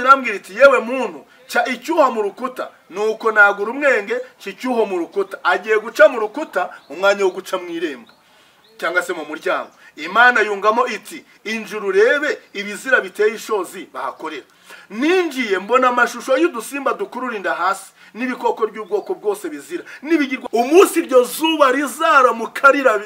irambwira iti yewe muntu cya icyuho mu rukuta nuko nagura umwenge cy'icyuho mu rukuta agiye guca mu rukuta mu mwanya wo guca mu irembo cyangwa se mu muryango. Imana yungamo iti injuru urebe ibizira biteye ishozi bahakorera. Ninjiye mbona amashusho y'udusimba dukururinda hasi n'ibikoko by'ubwoko bwose bizira n'ibigirwa. Umunsi iryo zuba rizaramukarira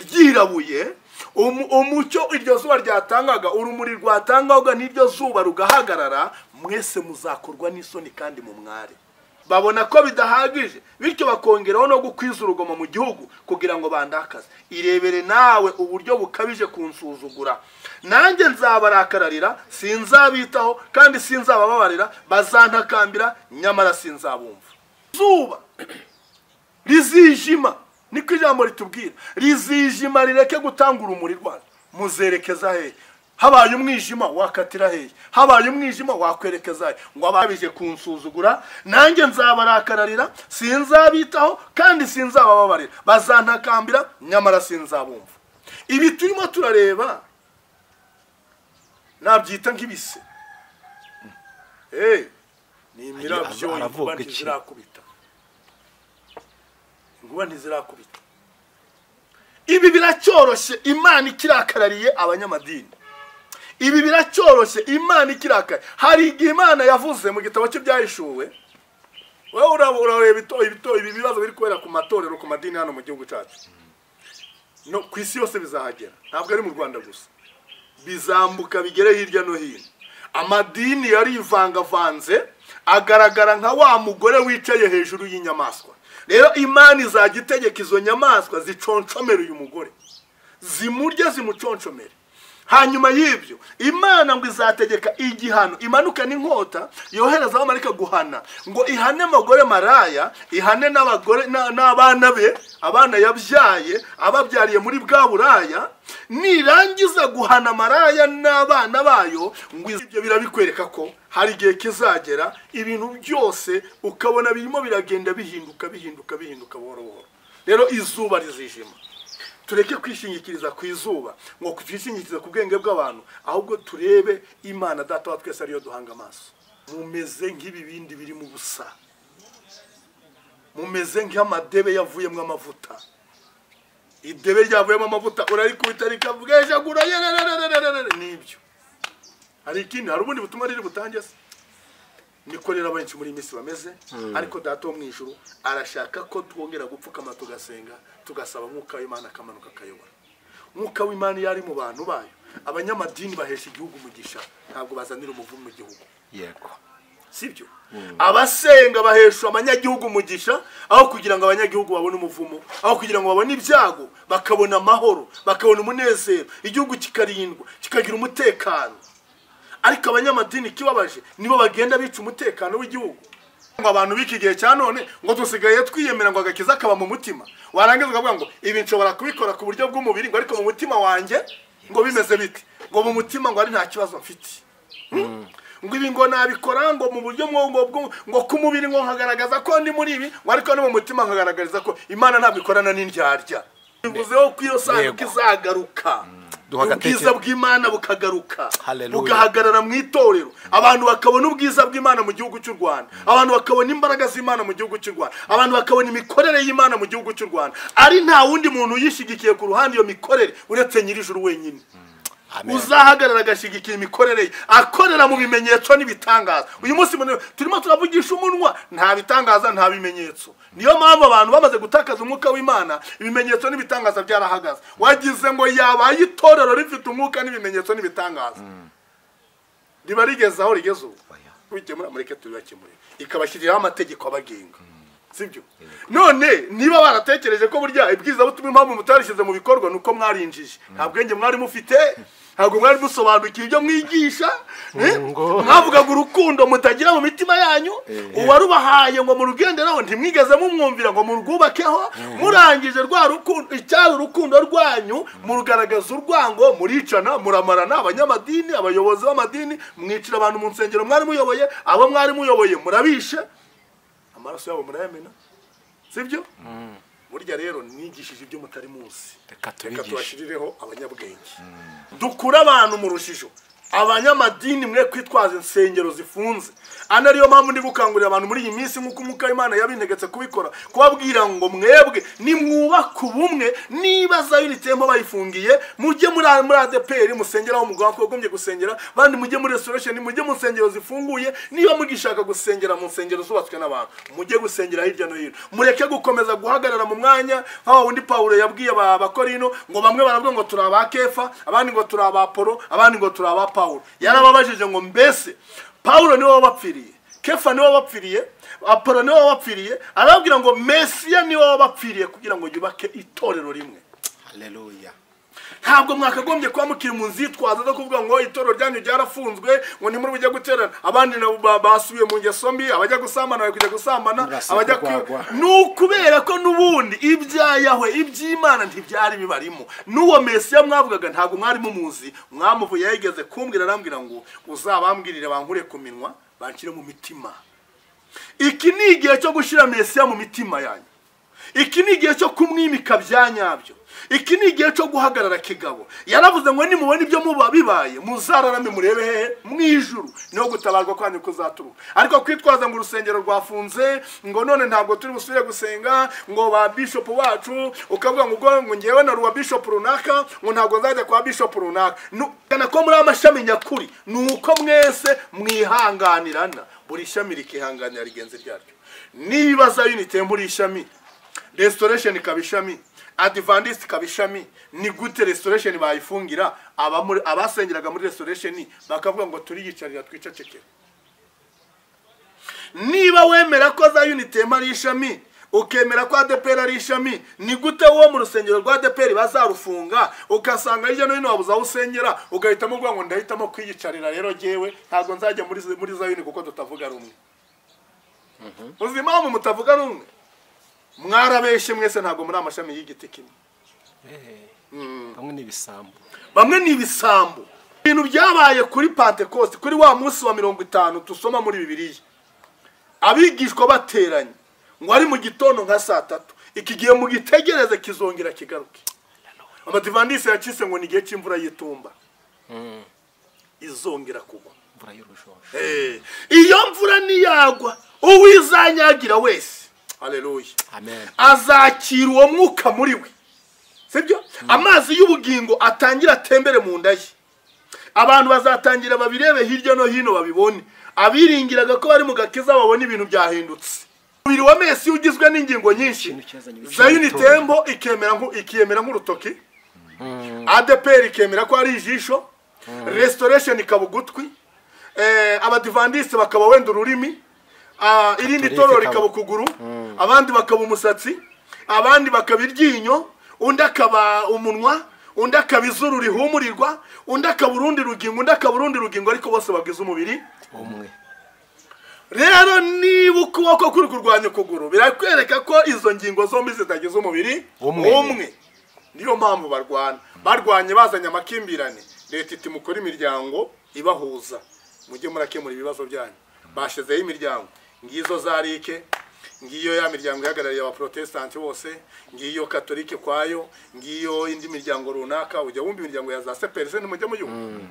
ryirabuye, umucyo iryo zuba ryatangaga, urumuri rwatangaga n'iryo zuba rugahagarara, mwese muzakorwa n'isoni kandi mu mware. Babona ko bidahagije, bityo bakongeraho no gukwiza urugomo mu gihugu kugira ngo bandakaze. Irebere nawe uburyo bukabije kunsuzugura. Nanjye nzabarakararira, sinzabitaho kandi sinzabababarira, bazantakambira nyamara sinzabumva. Zuba rizijima, niko ijambo ritubwira, rizijima rireke gutanga urumuri rwayo. Muzerekeza he? Habaye umwijima wakatira he? Habaye umwijima wakwerekeza he? Ngo ababije kunsuzugura, nanjye nzabarakararira, sinzabitaho kandi sinzabababarira, bazantakambira nyamara sinzabumva. Ibi turimo turareba nabyita nk'ibise. Ni imirabyo inkuba ntizirakubita. Inkuba ntizirakubita. Ibi biracyoroshye Imana ikirakarariye abanyamadini. Ibi biracyoroshye Imana ikirakariye. Hari igihe Imana yavuze mu gitabo cy'ibyahishuwe, wowe urareba ibi bibazo biri kubera ku matorero ku madini hano mu gihugu cyacu. No ku isi yose bizahagera, ntabwo ari mu Rwanda gusa. Bizambuka bigere hirya no hino. Amadini yarivangavanze agaragara nka wa mugore wicaye hejuru y'inyamaswa. Rero Imana izajya itegeka izo nyamaswa ziconshomere uyu mugore, zimurye zimuconshomere. Hanyuma y'ibyo Imana ngo izategeka igihano, imanuka n'inkota yohereza abamarayika guhana, ngo ihane amagore maraya, ihane n'abagore n'abana be, abana yabyaye ababyariye muri bwa buraya. Nirangiza guhana maraya n'abana bayo, ngo ibyo birabikwereka ko hari igihe kizagera ibintu byose ukabona birimo biragenda bihinduka buhoro buhoro. Rero izuba rizijima. Tureke kwishingikiriza ku izuba ngo kwishingikiriza ku bwenge bw'abantu, ahubwo turebe Imana Data wa twese ariyo duhanga amaso. Mumeze nk'ibibindi biri mu busa, mumeze nk'amadebe yavuyemo amavuta. Idebe ryavuyemo amavuta urarikubita rikavugesha gura nibyo. Hari ikindi, hari ubundi butumwa riri butange se. Nikorera benshi muri misi bameze, ariko Data wo mu ijuru arashaka ko twongera gupfukama tugasenga, tugasaba Mwuka w'Imana akamanuka akayobora. Mwuka w'Imana yari mu bantu bayo. Abanyamadini bahesha igihugu umugisha, ntabwo bazanira umuvumo mu gihugu. Yego. Sibyo? Abasenga bahesha abanyagihugu umugisha, aho kugira ngo abanyagihugu babone umuvumo, aho kugira ngo babone ibyago, bakabona amahoro, bakabona umunezero, igihugu kikarindwa, kikagira umutekano. Ariko abanyamadini kibabaje nibo bagenda bica umutekano w'igihugu. Ngo abantu biki gihe cya none ngo dusigaye twiyemera ngo agakiza kaba mu mutima. Warangiza ukavuga ngo ibi nshobora kubikora ku buryo bw'umubiri, ngo ariko mu mutima wanjye ngo bimeze biti. Ngo mu mutima ngo ari nta kibazo mfite. Ngo ibi ngo nabikora ngo mu buryo ngo ku mubiri ngo nkagaragaza ko ndi muri ibi, ngo ariko no mu mutima nkagaragariza ko Imana ntabwo ikorana n'indyarya. Bivuzeho ko iyo sanduku izagaruka, ubwiza bw'Imana bukagaruka, bugahagarara mu itorero, abantu bakabona ubwiza bw'Imana mu gihugu cy'u Rwanda, abantu bakabona imbaraga z'Imana mu gihugu cy'u Rwanda, abantu bakabona imikorere y'Imana mu gihugu cy'u Rwanda. Ari nta wundi muntu yishigikiye ku ruhande iyo mikorere uretse Nyir'ijuru wenyine. Uzahagarara agashigikira imikorere, akorera mu bimenyetso n'ibitangaza. Uyu munsi turimo turavugisha umunwa, nta bitangaza nta bimenyetso. Niyo mpamvu abantu bamaze gutakaza umwuka w'Imana, ibimenyetso n'ibitangaza byarahagaze. Wagize ngo yabaye itorero rifite umwuka n'ibimenyetso n'ibitangaza, riba rigeze aho rigeze ubu. Wikemura mureke tubibakemure, ikabashyiriraho amategeko abagenga. Sibyo? None niba baratekereje ko burya ibwiza butuma impamvu mutarishyize mu bikorwa nuko mwarinjije, nta bwenge mwari mufite, ntabwo mwari musobanukiye ibyo mwigisha, mwavugaga urukundo mutagira mu mitima yanyu, uwarubahaye ngo murugenderaho ntimwigeze mumwumvira ngo murwubakeho. Murangije rwa rukundo, icyari urukundo rwanyu, murugaragaza urwango, muricana, muramarana. Abanyamadini, abayobozi b'amadini, mwicira abantu mu nsengero mwari muyoboye, abo mwari muyoboye murabishe, amaraso yabo murayamena. Sibyo? Burya rero nigishije ibyo mutari muzi, reka tubashirireho abanyabwenge. Dukura abantu mu rujijo, abanyamadini mwe kwitwaza insengero zifunze. Anariyo mpamvu ndi gukangurira abantu muri iyi minsi nk'uko umwuka w'Imana yabintegetse kubikora, kubabwira ngo mwebwe nimwubaka ubumwe. Niba Zion Temple bayifungiye, mujye muri ADPR musengera aho mugomba kugombye gusengera, bandi mujye muri restoration, mujye mu nsengero zifunguye. Niba mugishaka gusengera mu nsengero zubatswe n'abantu, mujye gusengera hirya no hino. Mureke gukomeza guhagarara mu mwanya aho undi Paulo yabwiye abakorino ngo bamwe baravuga ngo turi aba Kefa, abandi ngo turi aba Apollo, abandi ngo turi aba Paulo. Yarababajije ngo mbese Paulo niwe wabapfiriye, Kefa niwe wabapfiriye, Apollo niwe wabapfiriye? Arababwira ngo Mesiya niwe wabapfiriye kugira ngo yubake itorero rimwe. Haleluya. Ntabwo mwakagombye kuba mukiri mu nzitwazo zo kuvuga ngo itorero ryanyu ryarafunzwe, ngo ni muri bujya guterana. Abandi basubiye mu ngeso mbi, abajya gusambana bari kujya gusambana, abajya n'ukubera ko n'ubundi ibyayahwe iby'Imana ntibyari bibarimo. N'uwo Mesiya mwavugaga ntabwo mwari mumuzi, mwamuvuye yageze kumbwira, arambwira ngo uzabambwirire bankure ku minwa banshyire mu mitima. Iki ni igihe cyo gushyira Mesiya mu mitima yanyu. Iki ni igihe cyo kumwimika bya nyabyo. Iki ni igihe cyo guhagarara kigabo. Yaravuze ngo nimubona ibyo muba bibaye muzararame murebe hehe mu ijuru, niho gutabarwa kwanyu kuzaturuka. Ariko kwitwaza ngo urusengero rwafunze, ngo none ntabwo turi busubire gusenga, ngo ba bishop wacu ukavuga ngo ngewe na ruwa bishop runaka, ngo ntabwo nzajya kwa bishop runaka. Kana ko muri amashami nyakuri nuko mwese mwihanganirana, buri shami rikihanganira rigenzi ryaryo. Niba Zion Temple ishami, restoration kabishami, Adventist kabishami, ni gute restoration bayifungira abasengeraga muri restoration bakavuga ngo turi yicarira twicecekera? Niba wemera ko Zion Temple ari ishami, ukemera ko ADPR ari ishami, ni gute wo mu rusengero rwa ADPR bazarufunga ukasanga hirya no hino wabuza aho usengera, ugahitamo kuvuga ngo ndahitamo kwiyicarira rero jewe ntabwo nzajya muri Zion kuko tutavuga rumwe? Uzima mu mutavuga rumwe, mwarabeshe mwese, ntabwo muri amashami y'igiti kimwe. Bamwe ni ibisambo, bamwe ni ibisambo. Ibintu byabaye kuri Pentecost, kuri wa munsi wa 50 tusoma muri Bibiliya, abigishwa bateranye ngo ari mu gitondo nka 3:00. Iki gihe mu gitegereze kizongera kigaruke. Amadivandisi yacise ngo ni gihe cy'imvura yitumba, izongera kugwa, imvura y'urushosho. Iyo mvura niyagwa uwizanyagira wese, haleluya, amen, azakira uwo mwuka muri we. Sibyo? Amazi y'ubugingo atangira atembere mu nda ye. Abantu bazatangira babirebe hirya no hino babibone. Abiringiraga ko bari mu gakiza babone ibintu byahindutse. Umubiri wa Mesiya ugizwe n'ingingo nyinshi. Zion Temple ikemera nk'urutoki, ADPR ikemera ko ari ijisho, restoration ikaba ugutwi, abadivandiste bakaba wenda ururimi, irindi torero rikaba ukuguru, abandi bakaba umusatsi, abandi bakaba iryinyo, undi akaba umunwa, undi akaba izuru rihumurirwa, undi akaba urundi rugingo, undi akaba urundi rugingo, ariko bose bagize umubiri umwe. Rero niba ukuboko kuri kurwanya ukuguru, birakwereka ko izo ngingo zombi zitagize umubiri umwe. Niyo mpamvu barwanye bazanye amakimbirane. Leta iti mukora imiryango ibahuza, mujye murakemura ibibazo byanyu. Bashizeho imiryango, ngizo zarike, ngiyo ya miryango ihagarariye aba Protestant bose, ngiyo Katolike kwayo, ngiyo indi miryango runaka. Ujya wumva imiryango ya za CPRC n'umujya mu gihugu.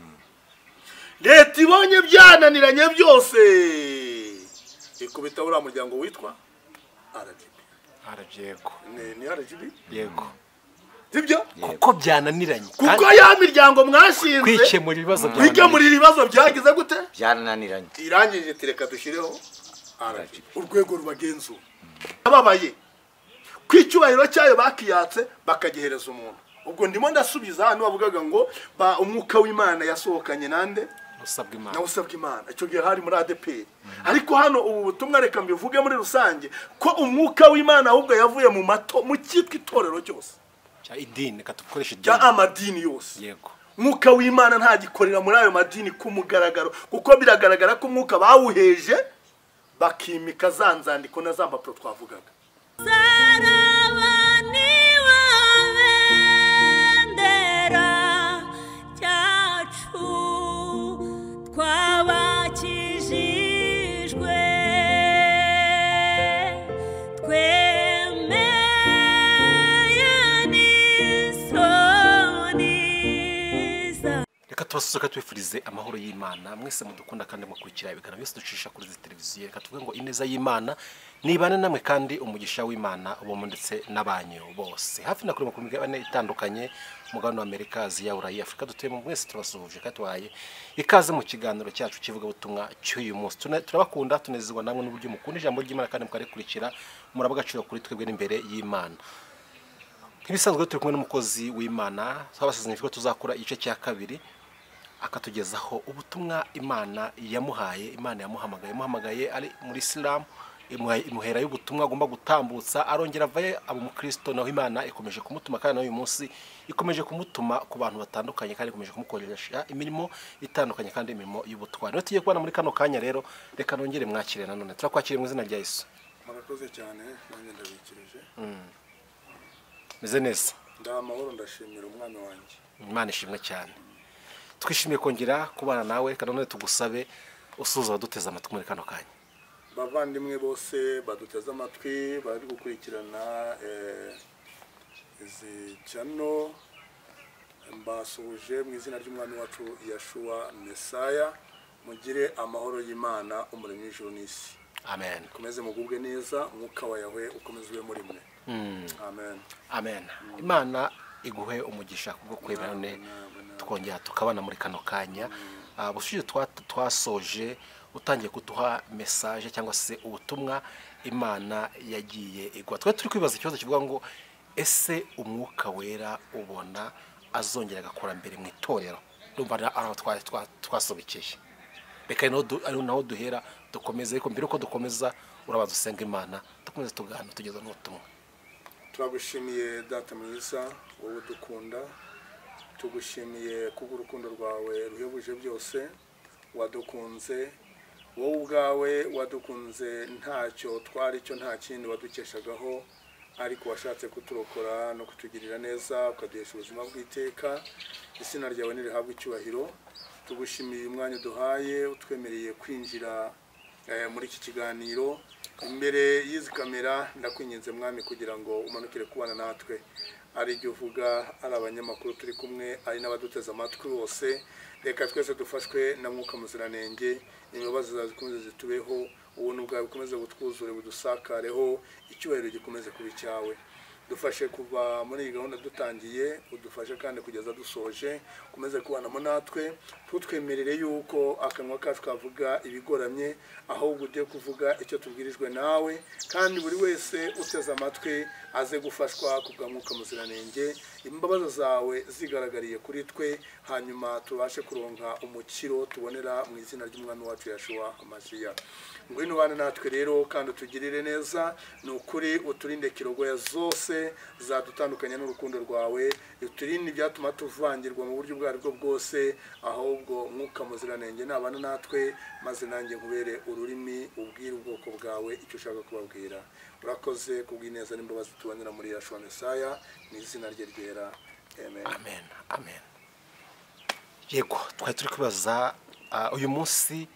Leta ibonye byananiranye byose, ikubita uriya muryango witwa RGB. Ni RGB? Yego. Sibyo? Kuko byananiranye. Kuko ya miryango mwashinze kwikemura ibibazo byagize gute? Byananiranye. Irangije tireka dushireho RGB, urwego rubagenzura. Ababaye kwicyubahiro cyayo bakiyatse bakagihereza umuntu. Ubwo ndimo ndasubiza hano bavugaga ngo umwuka w'Imana yasohokanye nande? Usabwa Imana. Icyo gihe hari muri ADPR. Ariko hano ubu butumwa reka mbivuge muri rusange ko umwuka w'Imana ahubwo yavuye mu cyitwa itorero cyose, cya idini, katukoresha idini, cya amadini yose. Yego. Umwuka w'Imana ntagikorera muri ayo madini kumugaragaro, kuko biragaragara ko umwuka bawuheje bakimika za nzandiko na za mpapuro twavugaga. dusohoka twifurize amahoro y'Imana mwese mudukunda kandi mukurikira ibiganiro byose ducisha kuri televiziyo. Reka tuvuge ngo ineza y'Imana nibane namwe kandi umugisha w'Imana ubomo ndetse n'abanyu bose hafi na kuri mu migabane itandukanye mugabane wa Amerika, Aziya, Burayi, Afrika. Dutuye mu mwese turabasuhuje kandi twaye ikaze mu kiganiro cyacu kivuga butumwa cy'uyu munsi. Turabakunda tunezezwa namwe n'uburyo mukunda ijambo ry'Imana kandi mukarekurikira murabagaciro kuri twebwe n'imbere y'Imana. Nk'ibisanzwe turi kumwe n'umukozi w'Imana twabasezeranye ko tuzakora igice cya kabiri akatugezaho ubutumwa Imana yamuhaye. Imana yamuhamagaye ari muri Islam, imuhera y'ubutumwa agomba gutambutsa, arongera avaye abo mukristo, naho Imana ikomeje kumutuma kandi n'uyu munsi ikomeje kumutuma ku bantu batandukanye kandi ikomeje kumukoresha imirimo itandukanye kandi imirimo y'ubutwari. Rero tugiye kubana muri kano kanya, rero reka nongere mwakire nanone. Turakwakiriye mu izina rya Yesu. Murakoze cyane, nanjye ndabikirije. Meze neza? Ndamahoro, ndashimira umwami wanjye. Imana ishimwe cyane. Twishimiye kongera kubana nawe kandi none tugusabe usuza baduteza amatwi muri kano kanya. Bavandimwe bose baduteza amatwi bari gukurikirana izi channel, mbasuhuje mu izina ry'umwami wacu Yeshua Mesaya. Mugire amahoro y'Imana umuremyi w'ijuru n'isi. Amen. Komeze mugubwe neza, umwuka wa Yahwe ukomezwe muri mwe. Amen. Amen. Imana iguhe umugisha kubwo kwemera none tukongera tukabana muri kano kanya. Busuje twasoje utangiye kuduha message cyangwa se ubutumwa Imana yagiye igwa. Turi kwibaza ikibazo kivuga ngo ese umwuka wera ubona azongera gakora mbere mu itorero? Ndumva aho twasobekeye. Reka naho duhera dukomeze, ariko mbere uko dukomeza urabaza usenga Imana dukomeze tugana tugeza n'ubutumwa. Turagushimiye data mwiza wowe dukunda, tugushimiye kubw'urukundo rwawe ruhebuje byose. Wadukunze wowe ubwawe, wadukunze ntacyo twari cyo, nta kindi wadukeshagaho, ariko washatse kuturokora no kutugirira neza, ukaduhesha ubuzima bw'iteka. Izina ryawe nirihabwe icyubahiro. Tugushimiye umwanya duhaye, utwemereye kwinjira muri iki kiganiro. Imbere y'izi kamera ndakwinginze mwami kugira ngo umanukire kubana natwe, ari ibyo uvuga, ari abanyamakuru turi kumwe, ari n'abaduteza amatwi bose. Reka twese dufashwe na Mwuka Muziranenge, imbabazi zawe zikomeze zitubeho, ubuntu bwawe bukomeze butwuzure budusakareho, icyubahiro gikomeze kuba icyawe. Dufashe kuva muri iyi gahunda dutangiye, udufashe kandi kugeza dusoje, ukomeze kubanamo natwe. Tutwemerere yuko akanwa kacu kavuga ibigoramye, ahubwo ugiye kuvuga icyo tubwirijwe nawe, kandi buri wese uteze amatwi aze gufashwa kubwa Mwuka Muziranenge, imbabazi zawe zigaragariye kuri twe, hanyuma tubashe kuronka umukiro tubonera mu izina ry'umwami wacu Yeshua Masiya. Ngwino bana natwe rero kandi utugirire neza, ni ukuri uturinde kirogoya zose zadutandukanya n'urukundo rwawe, uturinde ibyatuma tuvangirwa mu buryo bwari bwo bwose, ahubwo Mwuka Muziranenge nabana natwe, maze nanjye nkubere ururimi ubwira ubwoko bwawe icyo ushaka kubabwira. Urakoze kubw'ineza n'imbabazi tubonera muri Yeshua Mesaya, mu izina rye ryera. Amen. Amen. Amen. Yego, twari turi kwibaza uyu munsi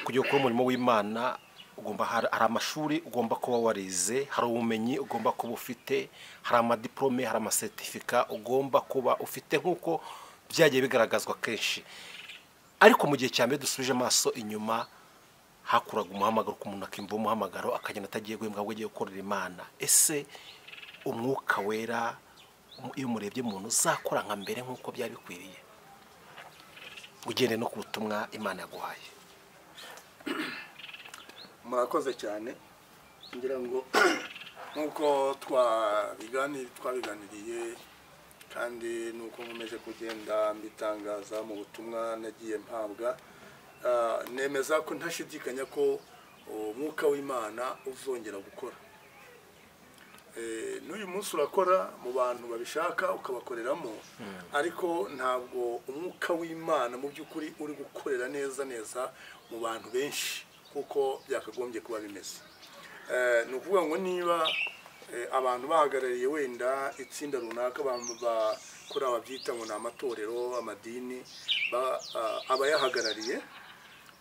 kugira gukora umurimo w'Imana ugomba hari amashuri ugomba kuba warize, hari ubumenyi ugomba kuba ufite, hari amadiplome, hari amasertifika ugomba kuba ufite, nk'uko byagiye bigaragazwa kenshi. Ariko mu gihe cyambere dusubije amaso inyuma, hakuraga umuhamagaro ku muntu, akimva umuhamagaro akagenda atagiye guhembwa ahubwo agiye gukorera Imana. Ese umwuka wera iyo umurebye umuntu uzakora nka mbere nk'uko byari bikwiriye, ugende no ku butumwa Imana yaguhaye? Murakoze cyane. Ngira ngo nkuko twabiganiriye kandi nuko nkomeje kugenda mbitangaza mu butumwa nagiye mpabwa, nemeza ko ntashidikanya ko umwuka w'Imana uzongera gukora. N'uyu munsi urakora mu bantu babishaka ukabakoreramo, ariko ntabwo umwuka w'Imana mu by'ukuri uri gukorera neza mu bantu benshi kuko byakagombye kuba bimeze. Ni ukuvuga ngo niba abantu bahagarariye wenda itsinda runaka, bakora ababyita ngo ni amatorero, amadini, abayahagarariye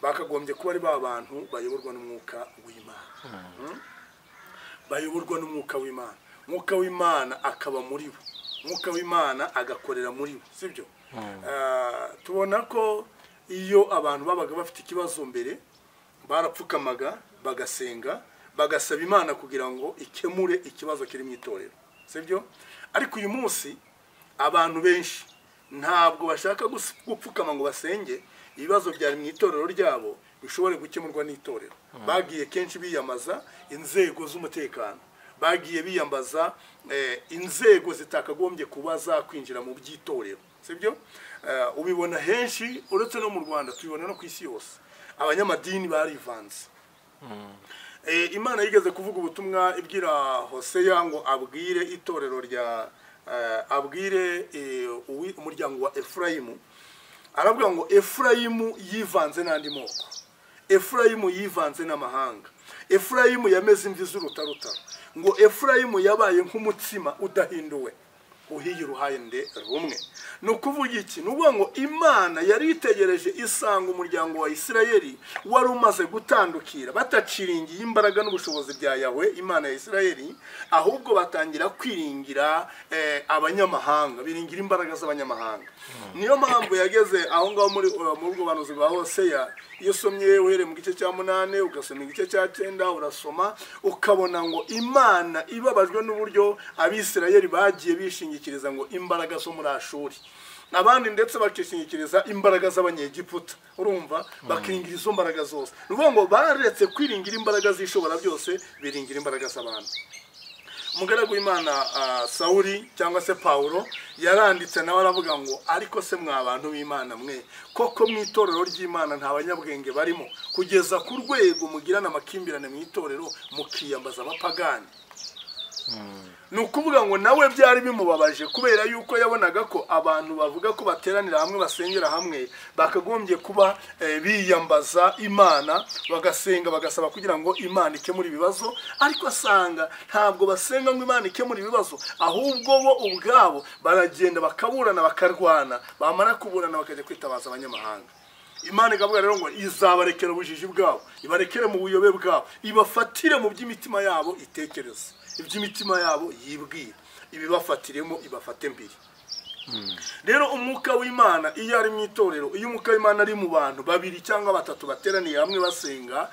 bakagombye kuba ari ba bantu bayoborwa n'umwuka w'Imana. Bayoborwa n'umwuka w'Imana, umwuka w'Imana akaba muri bo, umwuka w'Imana agakorera muri bo, sibyo? tubona ko iyo abantu babaga bafite ikibazo mbere barapfukamaga bagasenga bagasaba Imana kugira ngo ikemure ikibazo kiri mu itorero, sibyo? Ariko uyu munsi abantu benshi ntabwo bashaka gupfukama ngo basenge ibibazo byari mu itorero ryabo bishobore gukemurwa n'itorero. Bagiye kenshi biyamaza inzego z'umutekano, bagiye biyambaza inzego zitakagombye kuba zakwinjira mu by'itorero, sibyo? Ubibona henshi uretse no mu Rwanda, tubibona no ku isi yose. Abanyamadini barivanze. Imana yigeze kuvuga ubutumwa ibwira Hoseya ngo abwire itorero rya abwire umuryango wa Efurayimu. Aravuga ngo Efurayimu yivanze n'andi moko, Efurayimu yivanze n'amahanga, Efurayimu yameze imvi z'urutaruta, ngo Efurayimu yabaye nk'umutsima udahinduwe uhiye uruhande rumwe. No kuvuga iki? Nuvuga ngo Imana yari itegereje isanga umuryango wa Isirayeli wari umaze gutandukira, bataciringiye imbaraga n'ubushobozi bya Yahwe Imana ya Isirayeli, ahubwo batangira kwiringira abanyamahanga, biringira imbaraga z'abanyamahanga. Niyo mpamvu yageze aho ngaho muri ubwo banuzi bwa Hoseya, iyo somye uhere mu gice cya 8 ugasoma igice cya 9 urasoma ukabona ngo Imana ibabajwe n'uburyo Abisirayeli bagiye bishingikiriza ngo imbaraga zo muri Ashuri, abandi ndetse bakishingikiriza imbaraga z'abanyegiputa. Urumva, bakiringira izo mbaraga zose. Nuvuga ngo baretse kwiringira imbaraga zishobora byose, biringira imbaraga z'abantu. Umugaragu w'Imana Sawuli cyangwa se Paulo yaranditse nawe aravuga ngo ariko se mwa abantu b'Imana mwe, koko mu itorero ry'Imana nta banyabwenge barimo kugeza ku rwego mugirana amakimbirane mu itorero mukiyambaza abapagani. Nukuvuga ngo nawe byari bimubabaje kubera yuko yabonaga ko abantu bavuga ko bateranira hamwe basengera hamwe bakagombye kuba biyambaza Imana, bagasenga bagasaba kugira ngo Imana ikemure ibibazo, ariko asanga ntabwo basenga ngo Imana ikemure ibibazo, ahubwo bo ubwabo baragenda bakaburana bakarwana, bamara kuburana bakajya kwitabaza abanyamahanga. Imana ikavuga rero ngo izabarekera ubujiji bwabo, ibarekere mu buyobe bwabo, ibafatire mu by'imitima yabo itekereza, iby'imitima yabo yibwira, ibibafatiremo ibafate mbiri. Rero umwuka w'Imana iyo ari mu itorero, iyo umwuka w'Imana ari mu bantu babiri cyangwa batatu bateraniye hamwe basenga,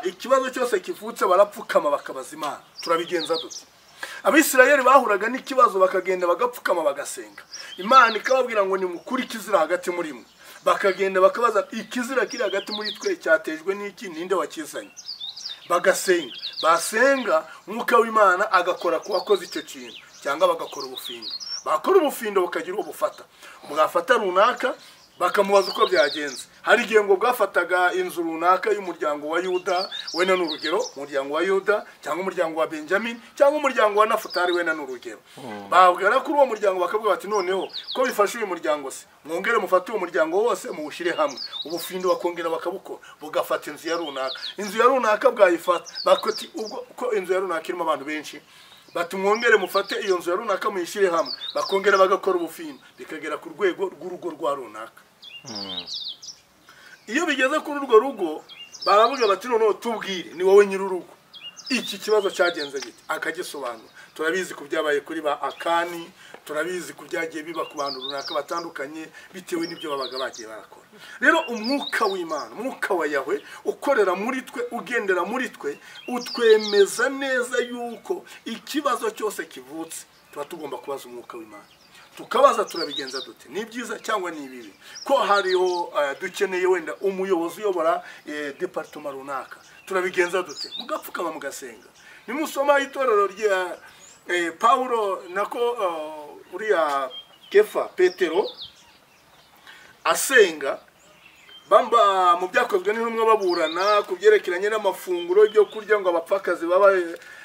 ikibazo cyose kivutse barapfukama bakabaza Imana. Turabigenza dute? Abisirayeli bahuraga n'ikibazo bakagenda bagapfukama bagasenga, Imana ikababwira ngo nimukuri ikizira hagati muri mwe, bakagenda bakabaza ikizira kiri hagati muri twe cyatejwe n'iki, ninde wakizanye? Bagasenga, basenga, umwuka w'Imana agakora ku wakoze icyo kintu, cyangwa bagakora ubufindo. Bakora ubufindo bukagira ubufata, bwafata runaka bakamubaza uko byagenze. Hari igihe ngo bwafataga inzu runaka y'umuryango wa Yuda, wena n'urugero umuryango wa Yuda, cyangwa umuryango wa Benjamin, cyangwa umuryango wa Nafutali, wena n'urugero. Babwira kuri uwo muryango bakavuga bati noneho ko bifashe uyu muryango se, mwongere mufate uwo muryango wose muwushire hamwe. Ubufindo bakongera bakabukora, bugafata inzu ya runaka. Inzu ya runaka bwayifata bakoti ubwo ko inzu ya runaka irimo abantu benshi, batumwongere mufate iyo nzu ya runaka muyishire hamwe, bakongera bagakora ubufindo, bikagera ku rwego rw'urugo rwa runaka. Iyo bigeze kuri urwo rugo baravuga bati noneho tubwire, ni wowe nyir'urugo, iki kibazo cyagenze gite? Akagisobanura. Turabizi ku byabaye kuri ba Akani, turabizi ku byagiye biba ku bantu runaka batandukanye bitewe n'ibyo babaga bagiye barakora. Rero umwuka w'Imana, umwuka wa Yahwe ukorera muri twe, ugendera muri twe, utwemeza neza yuko ikibazo cyose kivutse tuba tugomba kubaza umwuka w'Imana, tukabaza turabigenza dute, ni byiza cyangwa ni bibi, ko hariho dukeneye wenda umuyobozi uyobora departement runaka, turabigenza dute? Mugapfukama mugasenga. Nimusoma itorero rya Paulo nako uriya Kefa Petero asenga, bamba mu byakozwe n'intumwa baburana kubyerekeranye n'amafunguro yo kurya ngo abapfakazi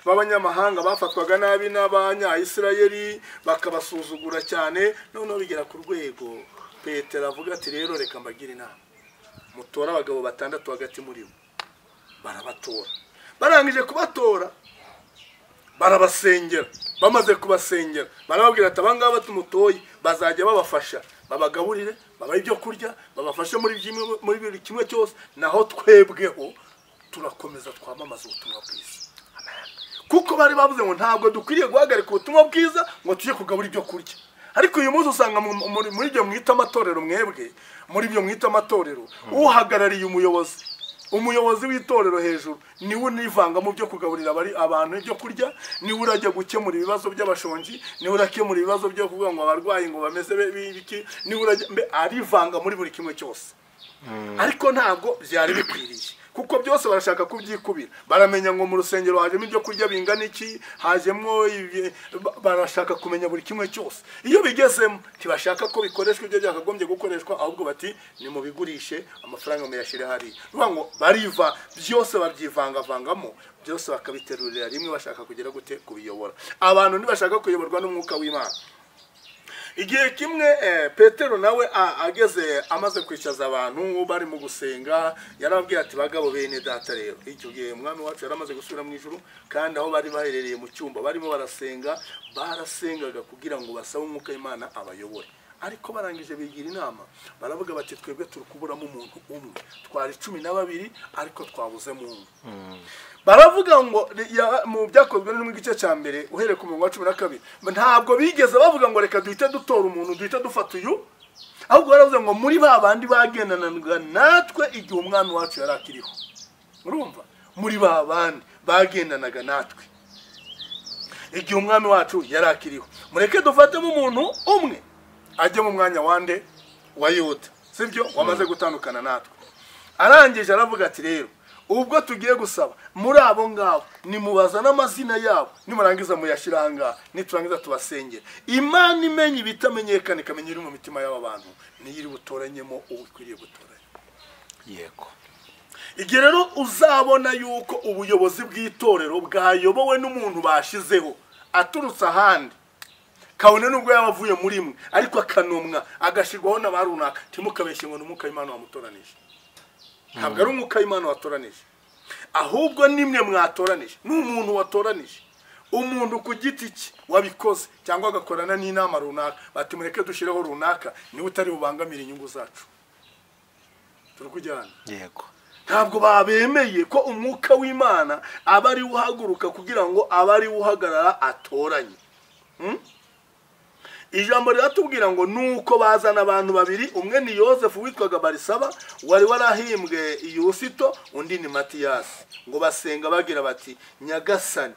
b'abanyamahanga bafatwaga nabi n'abanya-Isirayeli bakabasuzugura cyane. Noneho bigera ku rwego Petero avuga ati rero reka mbagira inama, mutora abagabo 6 hagati muri bo. Barabatora, barangije kubatora barabasengera. Bamaze kubasengera barababwira ati abangaba tumutoye bazajya babafasha, babagaburire, babaye ibyo kurya, babafashe muri buri kimwe cyose, naho twebweho turakomeza twamamaza ubutumwa bwiza. Kuko bari bavuze ngo ntabwo dukwiriye guhagarika ubutumwa bwiza ngo tujye kugabura ibyo kurya, ariko uyu munsi usanga muri ibyo mwita amatorero mwebwe muri ibyo mwita amatorero uhagarariye umuyobozi w'itorero hejuru niwe univanga mu byo kugaburira abantu ibyo kurya, niwe urajya gukemura ibibazo by'abashonji, niwe urakemura ibibazo byo kuvuga ngo abarwayi ngo bameze biki, niwe urajya arivanga muri buri kimwe cyose. Ariko ntabwo byari bikwiriye, kuko byose barashaka kubyikubira. Baramenya ngo mu rusengero hajemo ibyo kurya bingana iki, hajemo barashaka kumenya buri kimwe cyose. Iyo bigezemo ntibashaka ko bikoreshwa ibyo byakagombye gukoreshwa, ahubwo bati ni mu bigurishe amafaranga muyashire hari. Ruvuga ngo bariva byose babyivangavangamo, byose bakabiterurira rimwe bashaka kugira gute kubiyobora. Abantu ntibashaka kuyoborwa n'umwuka w'Imana. Igihe kimwe Petero nawe ageze amaze kwicaza abantu bari mu gusenga, yarababwiye ati bagabo bene data rero, icyo gihe umwami wacu yaramaze gusubira mu ijuru, kandi aho bari baherereye mu cyumba barimo barasengaga kugira ngo basabe umwuka w'Imana abayobore. Ariko barangije bigira inama, baravuga bati twebwe turi kuburamo umuntu umwe, twari 12 ariko twabuzemo umwe. Baravuga ngo mu byakozwe no mu gice cya mbere uhereye ku murongo wa 12, ntabwo bigeze bavuga ngo reka duhite dutora umuntu duhite dufata uyu, ahubwo baravuze ngo muri babandi bagendanaga natwe igihe umwami wacu yari akiriho. Urumva, muri babandi bagendanaga natwe igihe umwami wacu yari akiriho, mureke dufatemo umuntu umwe ajye mu mwanya wande wa Yuda, sibyo wamaze gutandukana natwe. Arangije aravuga ati rero ubwo tugiye gusaba muri abo ngabo nimubaza n'amazina yabo, nimurangiza muyashiranga, niturangiza tubasengera. Imana imenye ibitamenyekana, ikamenya iri mu mitima y'aba bantu, niyo iri butoranyemo ukwiriye gutoranya. Yego. Igihe rero uzabona yuko ubuyobozi bw'itorero bwayobowe n'umuntu bashizeho aturutse ahandi, kabone nubwo yabavuye muri mwe, ariko akanomwa agashirwaho n'abarunaka, timukabeshye ngo n'umwuka w'Imana wamutoranije. Ntabwo ari umwuka w'Imana watoranije, ahubwo nimwe mwatoranije, n'umuntu watoranije. Umuntu ku giti cye wabikoze cyangwa agakorana n'inama runaka, bati mureke dushireho runaka, niwe utari bubangamira inyungu zacu. Turukujyana. Yego. Ntabwo babemeye ko umwuka w'Imana aba ari uhaguruka kugira ngo aba ari uhagarara atoranye. Ijambo riratubwira ngo nuko bazana abantu babiri, umwe ni Yosefu witwaga Barisaba, wari warahimbwe Yusito, undi ni Matiyasi, ngo basenga bagira bati Nyagasani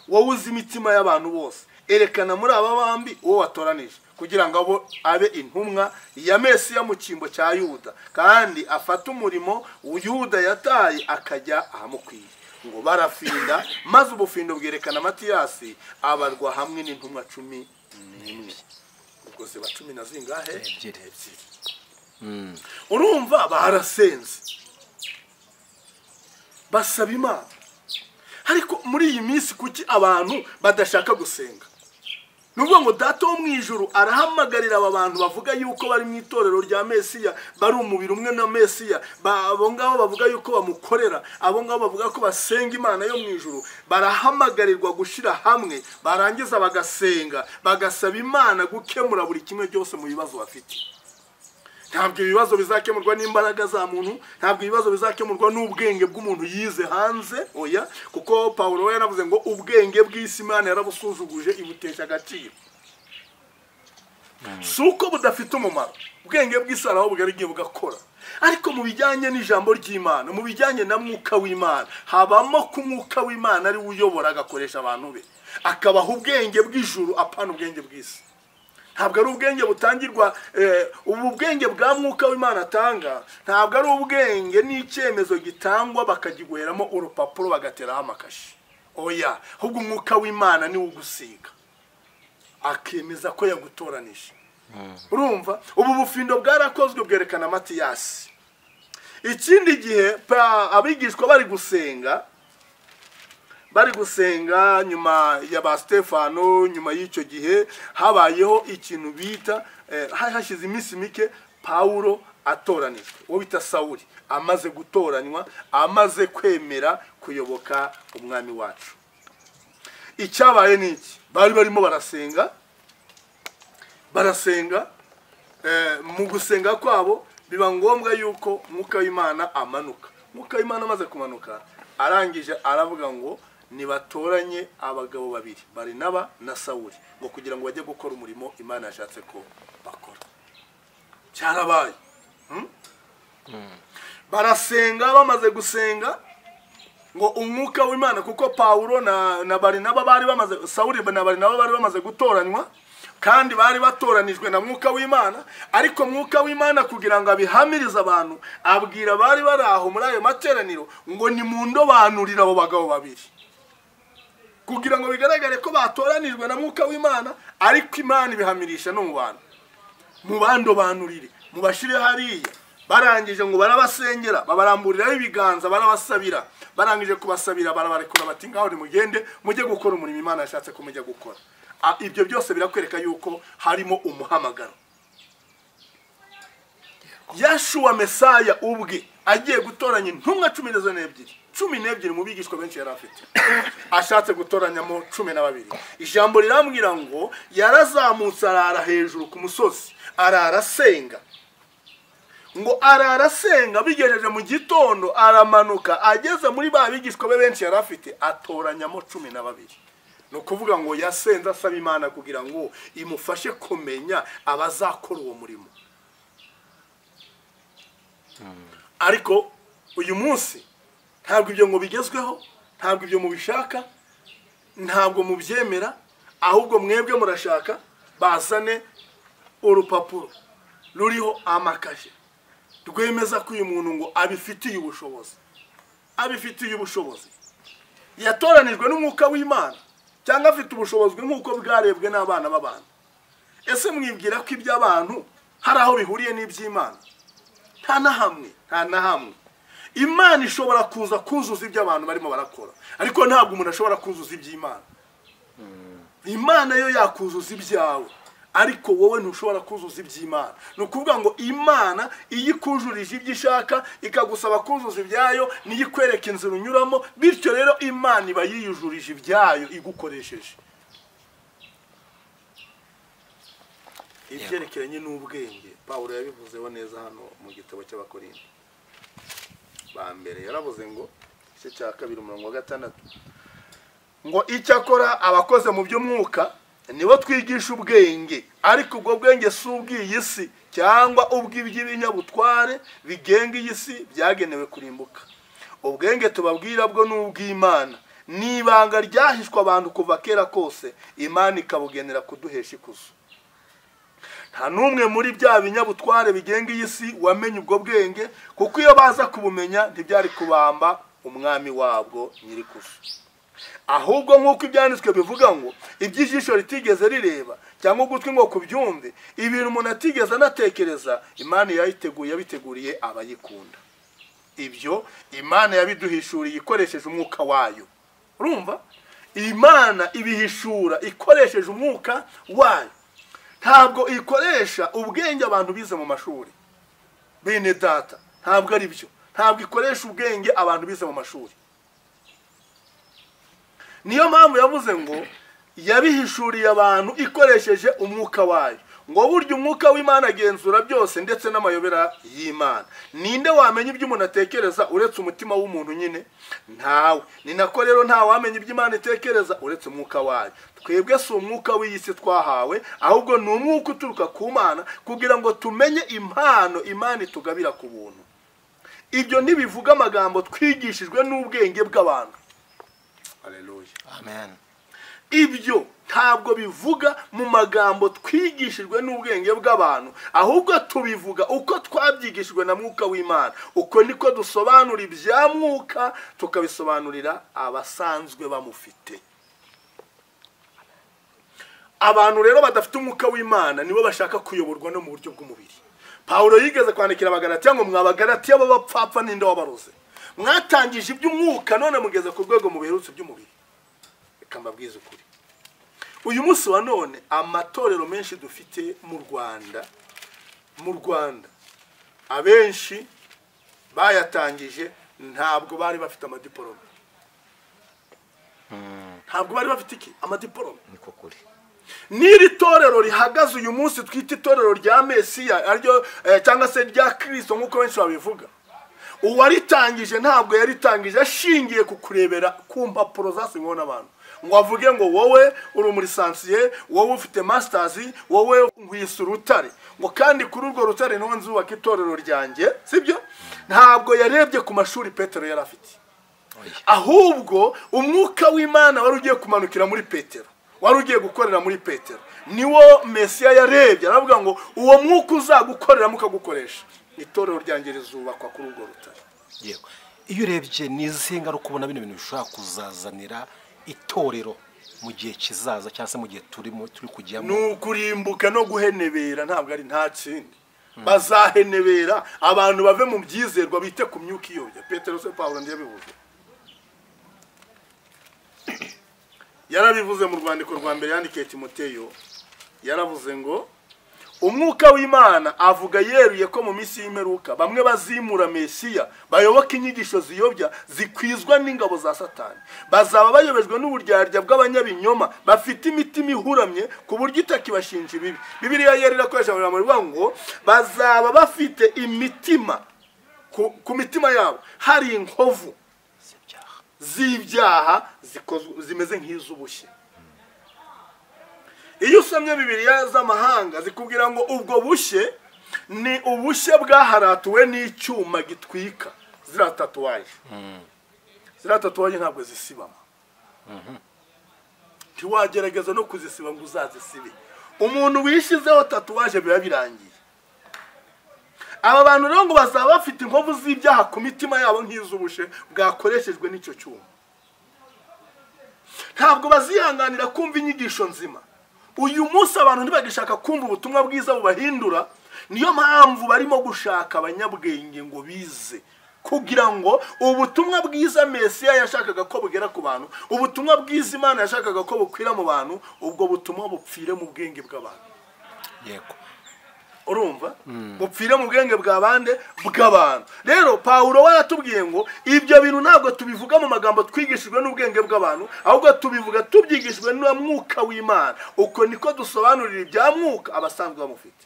wowe uzi imitima y'abantu bose, erekana muri aba bambi uwo watoranije kugira ngo abo abe intumwa ya Mesiya mu cyimbo cya Yuda, kandi afata umurimo Yuda yataye akajya ahamukwiye. Ngo barafinda, maze ubufindo bwerekana Matiyasi abarwa hamwe n'intumwa 10 ubwo se 10 na zingahe? Ebyiri. Urumva barasenze basaba Imana. Ariko muri iyi minsi kuki abantu badashaka gusenga? Nuvuga ngo data wo mu ijuru arahamagarira aba bantu bavuga yuko bari mu itorero rya Mesiya, bari umubiri umwe na Mesiya, abo ngabo bavuga yuko bamukorera, abo ngabo bavuga ko basenga Imana yo mu ijuru, barahamagarirwa gushira hamwe, barangiza bagasenga, bagasaba Imana gukemura buri kimwe cyose mu bibazo bafite. Ntabwo ibibazo bizakemurwa n'imbaraga za muntu, ntabwo ibibazo bizakemurwa n'ubwenge bw'umuntu yize hanze, oya, kuko Paulo we yanavuze ngo ubwenge bw'isi Imana yarabusuzuguje ibutesha agaciro. Suko budafite umumaro, ubwenge bw'isi araho bugarigiye bugakora. Ariko mu bijyanye n'ijambo ry'Imana, mu bijyanye na mwuka w'Imana, habamo ko umwuka w'Imana ari uyobora agakoresha abantu be, akabaha ubwenge bw'ijuru apana ubwenge bw'isi. Ntabwo ari ubwenge butangirwa, ubu bwenge bwa mwuka w'Imana atanga ntabwo ari ubwenge n'icyemezo gitangwa bakagiguheramo urupapuro bagateraho amakashi, oya, ahubwo umwuka w'Imana niwe ugusiga akemeza ko yagutoranije. Urumva, ubu bufindo bwarakozwe bwerekana Matiyasi. Ikindi gihe abigishwa bari gusenga nyuma ya ba Stefano, nyuma y'icyo gihe habayeho ikintu bita hashize iminsi mike Paulo atoranijwe, uwo bita Sawuli amaze gutoranywa, amaze kwemera kuyoboka umwami wacu. Icyabaye niki? Bari barimo barasenga mu gusenga kwabo biba ngombwa yuko umwuka w'Imana amanuka. Umwuka w'Imana amaze kumanuka, arangije aravuga ngo nibatoranye abagabo babiri Barinaba na Sawuli ngo kugira ngo bajye gukora umurimo Imana yashatse ko bakora. Cyarabaye. Barasenga, bamaze gusenga ngo umwuka w'Imana, kuko Paulo na Barinaba bari bamaze, Sawuli na Barinaba bari bamaze gutoranywa kandi bari batoranijwe na mwuka w'Imana, ariko mwuka w'Imana kugira ngo abihamirize abantu abwira bari bari aho muri ayo materaniro ngo ni mundobanurira abo bagabo babiri, kugira ngo bigaragare ko batoranijwe na mwuka w'Imana, ariko Imana ibihamirisha no mu bantu, mu bandobanurire, mubashire hariya. Barangije ngo barabasengera, babaramburiraho ibiganza, barabasabira, barangije kubasabira barabarekura bati ngaho nimugende mujye gukora umurimo Imana yashatse ko mujye gukora. Ibyo byose birakwereka yuko harimo umuhamagaro. Yashua Mesaya ubwe agiye gutoranya intumwa 12 mu bigishwa benshi yari afite, ashatse gutoranyamo 12. Ijambo rirambwira ngo yarazamutse arara hejuru ku musozi ararasenga, ngo ararasenga, bigejeje mu gitondo aramanuka, ageze muri ba bigishwa be benshi yari afite atoranyamo 12. No kuvuga ngo yasenze asaba Imana kugira ngo imufashe kumenya abazakora uwo murimo. Ariko uyu munsi ntabwo ibyo ngo bigezweho, ntabwo ibyo mubishaka, ntabwo mubyemera, ahubwo mwebwe murashaka bazane urupapuro ruriho amakaje rwemeza ko uyu muntu ngo abifitiye ubushobozi, abifitiye ubushobozi, yatoranijwe n'umwuka w'Imana cyangwa afite ubushobozi nk'uko bwarebwe n'abana b'abantu. Ese mwibwira ko iby'abantu hari aho bihuriye n'iby'Imana? Nta na hamwe, nta na hamwe. Imana ishobora kuza kuzuza iby'abantu barimo barakora, ariko ntabwo umuntu ashobora kuzuza iby'Imana. Imana yo yakuzuza ibyawe, ariko wowe ntushobora kuzuza iby'Imana. Ni ukuvuga ngo Imana iyo ikujurije ibyo ishaka ikagusaba kuzuza ibyayo, niyo ikwereka inzira unyuramo, bityo rero Imana iba yiyujurije ibyayo igukoresheje. Ibyerekeranye n'ubwenge Paulo yabivuzeho neza hano mu gitabo cy'Abakorinto ba mbere, yaravuze ngo igice cya 2:6 ngo icyakora abakoze mu by'umwuka nibo twigisha ubwenge, ariko ubwo bwenge si ubw'iyi si cyangwa ubw'iby'ibinyabutware bigenga iyi si byagenewe kurimbuka. Ubwenge tubabwira bwo n'ubw'Imana, n'ibanga ryahishwa abantu kuva kera kose, Imana ikabugenera kuduhesha ikuzo. Nta numwe muri bya binyabutware bigenga iyi si wamenye ubwo bwenge, kuko iyo baza kubumenya ntibyari kubamba umwami wabwo nyirikuzo. Ahubwo nk'uko ibyanditswe bivuga ngo iby'ijisho ritigeze rireba cyangwa ugutwi ngo kubyumve, ibintu umuntu atigeze anatekereza, Imana yayiteguye, yabiteguriye abayikunda. Ibyo Imana yabiduhishuriye ikoresheje umwuka wayo. Urumva? Imana ibihishura ikoresheje umwuka wayo, ntabwo ikoresha ubwenge abantu bize mu mashuri. Bene data, ntabwo ari byo. Ntabwo ikoresha ubwenge abantu bize mu mashuri. Niyo mpamvu yavuze ngo yabihishuriye abantu ikoresheje umwuka wayo, ngo burya umwuka w'Imana agenzura byose ndetse n'amayobera y'Imana. Ninde wamenya ibyo umuntu atekereza uretse umutima w'umuntu nyine? Ntawe. Ni nako rero nta wamenya ibyo Imana itekereza uretse umwuka wayo. Twebwe si umwuka w'iyisi twahawe, ahubwo ni umwuka uturuka ku Mana, kugira ngo tumenye impano Imana itugabira ku buntu. Ibyo ntibivuga amagambo twigishijwe n'ubwenge bw'abantu. Haleluya. Amen. Ibyo ntabwo bivuga mu magambo twigishijwe n'ubwenge bw'abantu, ahubwo tubivuga uko twabyigishijwe na mwuka w'Imana. Uko niko dusobanura ibya mwuka, tukabisobanurira abasanzwe bamufite. Abantu rero badafite umwuka w'Imana nibo bashaka kuyoborwa no mu buryo bw'umubiri. Paulo yigeze kwandikira Abagalatiya ngo mw'Abagalatiya b'abapfapfa ninde wabaroze? Mwatangije iby'umwuka none mugeze ku rwego mubiherutse by'umubiri. Reka mbabwize ukuri, uyu munsi wa none amatorero menshi dufite mu Rwanda abenshi bayatangije ntabwo bari bafite amadiplome. Ntabwo bari bafite iki? Amadiplome. Niko kuri. Niri torero rihagaze uyu munsi twita itorero rya Mesiya aryo cyangwa se rya Kristo nk'uko benshi babivuga, uwaritangije ntabwo yaritangije ashingiye ku kurebera ku mpapuro zasinyweho n'abantu ngo avuge ngo wowe uri umurisansiye, wowe ufite masters, wowe ngwisa urutare, ngo kandi kuri urwo rutare niho nzubaka itorero ryanjye, sibyo? Ntabwo yarebye ku mashuri Petero yari afite, ahubwo umwuka w'Imana wari ugiye kumanukira muri Petero, wari ugiye gukorera muri Petero, niwo Mesiya yarebye aravuga ngo uwo mwuka uzagukorera mukagukoresha, itorero ryanjye rizubakwa kuri urwo rutare. Yego, iyo urebye nizinga ari kubona bino bintu bishobora kuzazanira itorero mu gihe kizaza cyangwa se mu gihe turi kujyamo, nukurimbuka no guhenebera, ntabwo ari nta kindi. Bazahenebera abantu bave mu byizerwa bite ku myuka iyobya. Petero se Paulo ndiyabivuze, yarabivuze mu rwandiko rwa mbere yandikiye Timoteyo, yaravuze ngo umwuka w'Imana avuga yeruye ko mu minsi y'imperuka bamwe bazimura Mesiya, bayoboka inyigisho ziyobya zikwizwa n'ingabo za Satani, bazaba bayobejwe n'uburyarya bw'abanyabinyoma, bafite imitima ihuramye ku buryo itakibashinja ibibi. Bibiliya yari irakoresha mu rivuga ngo bazaba bafite imitima, ku mitima yabo hari inkovu z'ibyaha zimeze nk'iz'ubushye. Iyo usomye Bibiliya z'amahanga zikubwira ngo ubwo bushye ni ubushye bwaharatuwe n'icyuma gitwika. Zira tatuwaje ntabwo zisibama, ntiwagerageza no kuzisiba ngo uzazisibe. Umuntu wishizeho tatuwaje biba birangiye. Aba bantu rero ngo bazaba bafite inkovu z'ibyaha ku mitima yabo nk'iz'ubushe bwakoreshejwe n'icyo cyuma. Ntabwo bazihanganira kumva inyigisho nzima. Uyu munsi abantu ntibagishaka kumva ubutumwa bwiza bubahindura, niyo mpamvu barimo gushaka abanyabwenge ngo bize, kugira ngo ubutumwa bwiza Mesiya yashakaga ko bugera ku bantu, ubutumwa bwiza Imana yashakaga ko bukwira mu bantu, ubwo butumwa bupfire mu bwenge bw'abantu. Yego, urumva? Bupfire mu bwenge bw'abande bw'abantu. Rero Paulo waratubwiye ngo ibyo bintu ntabwo tubivuga mu magambo twigishijwe n'ubwenge bw'abantu, ahubwo tubivuga tubyigishijwe n'umwuka w'Imana. Uko niko dusobanurira ibya mwuka abasanzwe bamufite.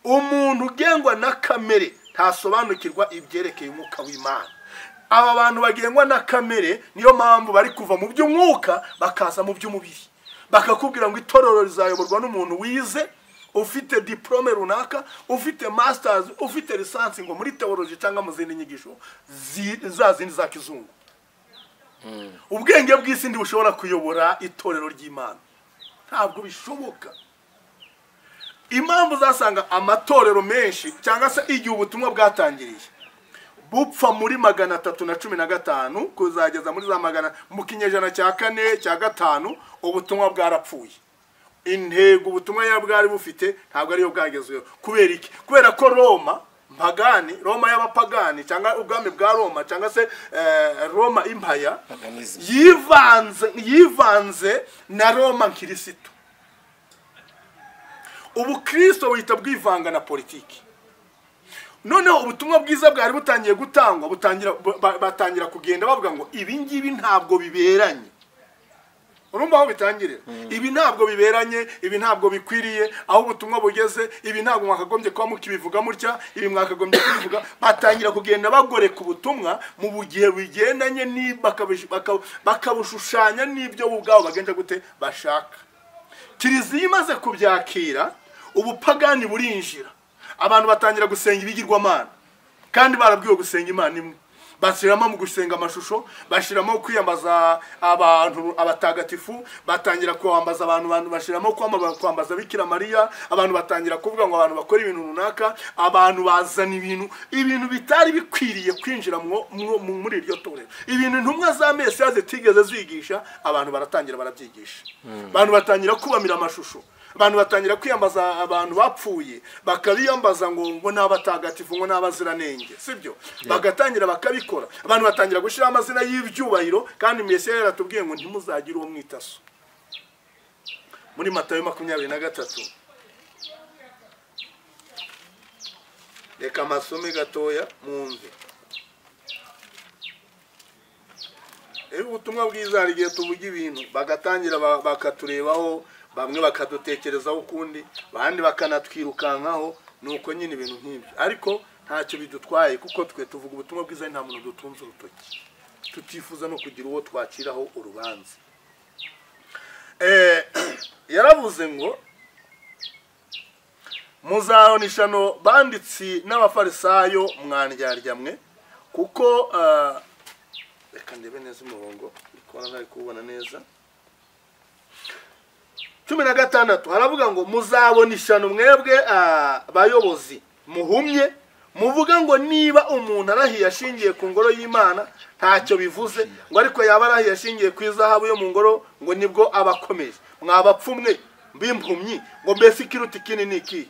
Umuntu ugengwa na kamere ntasobanukirwa ibyerekeye umwuka w'Imana. Aba bantu bagengwa na kamere niyo mpamvu bari kuva mu by'umwuka bakaza mu by'umubiri, bakakubwira ngo itorero rizayoborwa n'umuntu wize, ufite diplome runaka, ufite masters, ufite lisansi ngo muri theology cyangwa mu zindi nyigisho zazindi za kizungu. Ubwenge bw'isi ndi bushobora kuyobora itorero ry'Imana, ntabwo bishoboka. Impamvu zasanga amatorero menshi cyangwa se igihe ubutumwa bwatangiriye bupfa muri 315 kuzageza muri za magana mu kinyejana cya 4 cya 5, ubutumwa bwarapfuye. Intego ubutumwa yabwari bufite ntabwo ariyo bwagezweho. Kubera iki? Kubera ko Roma mpagani, Roma y'abapagani cyangwa ubwami bwa Roma cyangwa se Roma Empire yivanze na Roma nkirisitu. Ubu Kristo wita bwivanga na politiki. Noneho ubutumwa bwiza bwari butangiye gutangwa, batangira kugenda bavuga ngo ibi ngibi ntabwo biberanye. Urumva aho bitangirira? Ibi ntabwo biberanye, ibi ntabwo bikwiriye, aho ubutumwa bugeze, ibi ntabwo mwakagombye kwa mukibivuga mutya, ibi mwakagombye kubivuga. Batangira kugenda bagoreka ubutumwa mu gihe bigendanye bakabushushanya n'ibyo ubwabo bagenda gute bashaka. Kiliziya imaze kubyakira, ubupagani burinjira, abantu batangira gusenga ibigirwamana, kandi barabwiwe gusenga Imana imwe. Bashyiramo mu gusenga amashusho, bashyiramo kwiyambaza abantu abatagatifu, batangira kwambaza abantu bashyiramo kwambaza Bikira Mariya, abantu batangira kuvuga ngo abantu bakora ibintu runaka, abantu bazana ibintu bitari bikwiriye kwinjira muri iryo torero. Ibintu intumwa za Mesiya zitigeze zigisha, abantu baratangira barabyigisha. Abantu batangira kubamira amashusho, abantu batangira kwiyambaza abantu bapfuye, bakabiyambaza ngo n'abatagatifu ngo n'abaziranenge, sibyo? Bagatangira bakabikora. Abantu batangira gushira amazina y'ibyubahiro, kandi Mesiya yaratubwiye ngo ntimuzagire uwo mwitaso. Muri Matayo 23 reka masome gatoya mwumve. Ubutumwa bwiza hari igihe tuvuga ibintu bagatangira bakaturebaho, bamwe bakadutekerezaho ukundi, bandi bakanatwirukankaho, nuko nyine ibintu nk'ibyo. Ariko ntacyo bidutwaye kuko twe tuvuga ubutumwa bwiza nta muntu dutunze urutoki tutifuza no kugira uwo twaciraho urubanza. Yaravuze ngo muzabona ishano banditsi n'abafarisayo mwandyarya mwe kuko reka ndebe neza umurongo ndikubona ntari kubona neza. 16 haravuga ngo muzabona ishano mwebwe bayobozi muhumye muvuga ngo niba umuntu arahiye ashingiye ku ngoro y'Imana ntacyo bivuze ngo ariko yaba arahiye ashingiye ku izahabu yo mu ngoro ngo nibwo abakomeye. Mwabapfumwe bimpumyi ngo mbese ikiruta kinini iki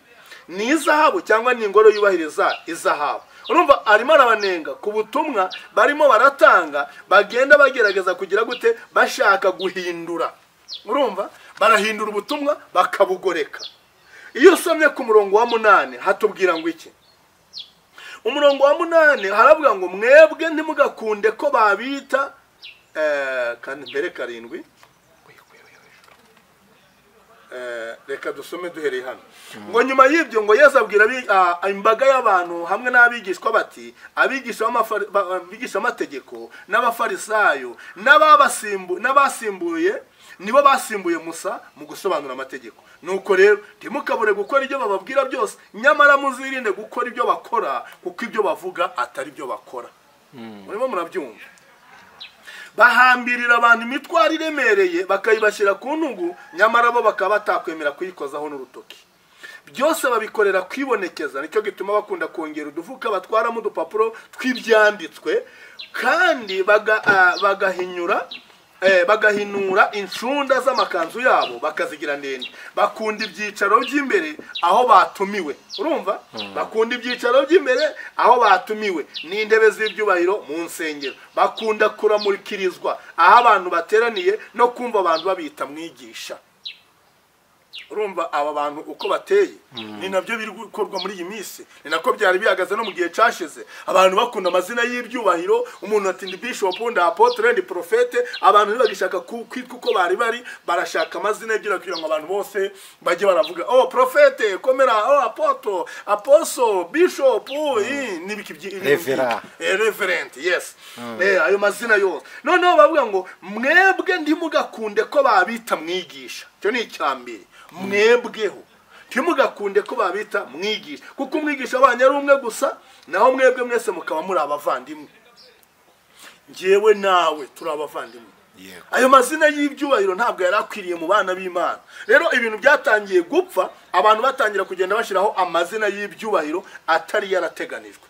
ni izahabu cyangwa ni ingoro yubahiriza izahabu? Urumva arimo arabanenga ku butumwa barimo baratanga bagenda bagerageza kugira gute bashaka guhindura. Urumva barahindura ubutumwa bakabugoreka. Iyo usomye ku murongo wa 8 hatubwira ngo iki? Umurongo wa 8 haravuga ngo mwebwe ntimugakunde ko babita kandi mbere 7 reka dusome duhereye hano ngo nyuma y'ibyo ngo Yesu abwira imbaga y'abantu hamwe n'abigishwa bati abigisha amategeko n'abafarisayo n'abasimbuye nibo basimbuye Musa mu gusobanura amategeko. Nuko rero ntimukabure gukora ibyo bababwira byose nyamara muzirinde gukora ibyo bakora kuko ibyo bavuga atari byo bakora. Murimo murabyumva? Bahambirira abantu imitwaro iremereye bakayibashyira ku ntugu nyamara bo bakaba batakwemera kuyikozaho n'urutoki. Byose babikorera kwibonekeza, nicyo gituma bakunda kongera udufuka batwaramo udupapuro tw'ibyanditswe kandi bagahinura inshunda z'amakanzu yabo bakazigira ndende. Bakunda ibyicaro by'imbere aho batumiwe. Urumva? Bakunda ibyicaro by'imbere aho batumiwe n'intebe z'ibyubahiro mu nsengero. Bakunda kuramurikirizwa aho abantu bateraniye no kumva abantu babita mwigisha. Urumva aba bantu uko bateye ni nabyo biri gukorwa muri iyi minsi, ni nako byari bihagaze no mu gihe cyashize. Abantu bakunda amazina y'ibyubahiro, umuntu ati ndi bishop ndi apotre ndi prophete, abantu ntibagishaka kwitwa uko bari barashaka amazina y'ibyo kugira ngo abantu bose bajye baravuga oh prophete komera oh apostle bishop nibiki reverend yes ayo mazina yose. Noneho bavuga ngo mwebwe ndimugakunde ko babita mwigisha. Cyo ni icyambere. Mwebweho ntimugakunde ko babita mwigisha kuko umwigisha abanye ari umwe gusa naho mwebwe mwese mukaba muri abavandimwe. Ngewe nawe turi abavandimwe. Ayo mazina y'ibyubahiro ntabwo yarakwiriye mu bana b'Imana. Rero ibintu byatangiye gupfa abantu batangira kugenda bashiraho amazina y'ibyubahiro atari yarateganijwe.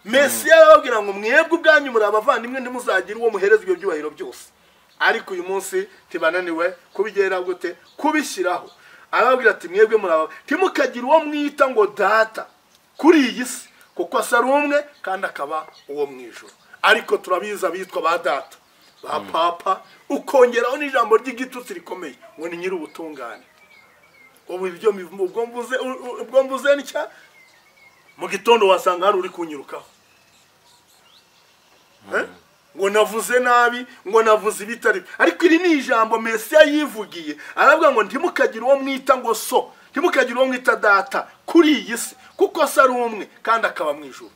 Mesiya yababwira ngo mwebwe ubwanyu muri abavandimwe ntimuzagira uwo muherezwa ibyo byubahiro byose. Ariko uyu munsi tibananiwe kubigera gute kubishyiraho. Arababwira ati mwebwe muraba timukagira uwo mwita ngo data kuri iyi si kuko asari umwe kandi akaba uwo mwijuru. Ariko turabiza bitwa ba data ba papa ukongeraho n'ijambo ry'igitutsi rikomeye ngo ni nyiri ubutungane. Ubu ibyo ubwo mvuze nicya mu gitondo wasanga hari uri kunyirukaho ngo navuze nabi ngo navuze ibitari. Ariko iri ni ijambo Mesiya yivugiye. Aravuga ngo ntimukagira uwo mwita ngo so, ntimukagira uwo mwita data kuri iyi si kuko asari umwe kandi akaba mu ijuru.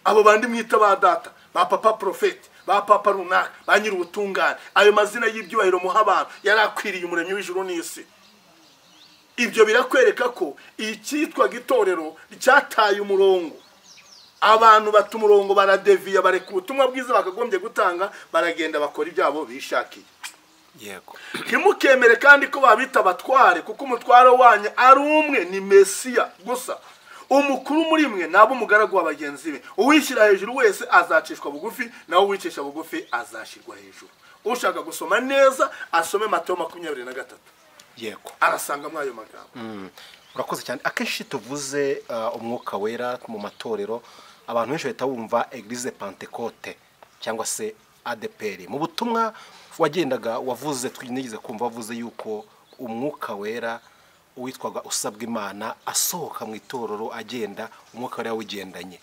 Abo bandi mwita ba data ba papa prophet ba papa runaka ba nyiri ubutungane, ayo mazina y'ibyubahiro muha abantu yarakwiriye umuremyi w'ijuru n'isi. Ibyo birakwereka ko icyitwa gitorero cyataye umurongo. Abantu bata umurongo baradeviya bareka ubutumwa bwiza bakagombye gutanga baragenda bakora ibyabo bishakiye. Yego. Ntimukemere kandi ko babita batware kuko umutwaro wanyu ari umwe ni Mesiya gusa. Umukuru muri mwe nabo umugaragu wa bagenzi be. Uwishyira hejuru wese azacishwa bugufi naho uwicisha bugufi azashirwa hejuru. Ushaka gusoma neza asome Matayo 23. Yego. Arasanga mwayo magambo. Urakoze cyane. Akenshi tuvuze umwuka wera mu matorero abantu benshi bahita bumva Eglise Pentecote cyangwa se ADPR. Mu butumwa wagendaga wavuze twinigeze kumva wavuze yuko umwuka wera uwitwaga usabwa Imana asohoka mu itorero agenda umwuka wera ugendanye.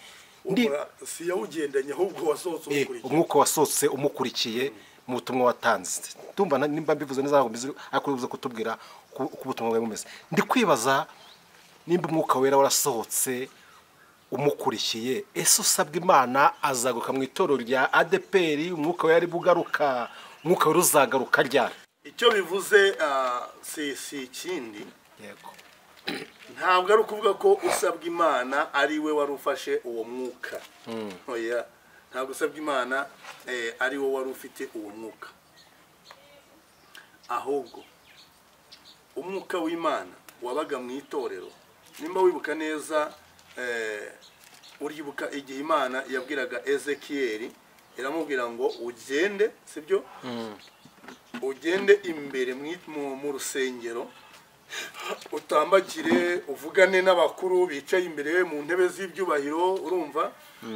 Si yawugendanye ahubwo wasohotse umukurikiye. Umwuka wasohotse umukurikiye mu butumwa watanze. Tumva nimba mbivuze neza akubivuze kutubwira ku butumwa bwe mumeze. Ndi kwibaza nimba umwuka wera warasohotse umukurikiye ese usabwa Imana azaguka mu itorero rya ADPR umwuka we yari bugaruka umwuka we uzagaruka ryari icyo bivuze si ikindi yego ntabwo ari ukuvuga ko usabwa Imana ari we wari ufashe uwo mwuka oya ntabwo usabwa Imana ari we wari ufite uwo mwuka ahubwo umwuka w'Imana wabaga mu itorero nimba wibuka neza uribuka igihe Imana yabwiraga Ezekiyeli iramubwira ngo ugende sibyo ugende imbere mu rusengero utambagire uvugane n'abakuru bicaye imbere mu ntebe z'ibyubahiro urumva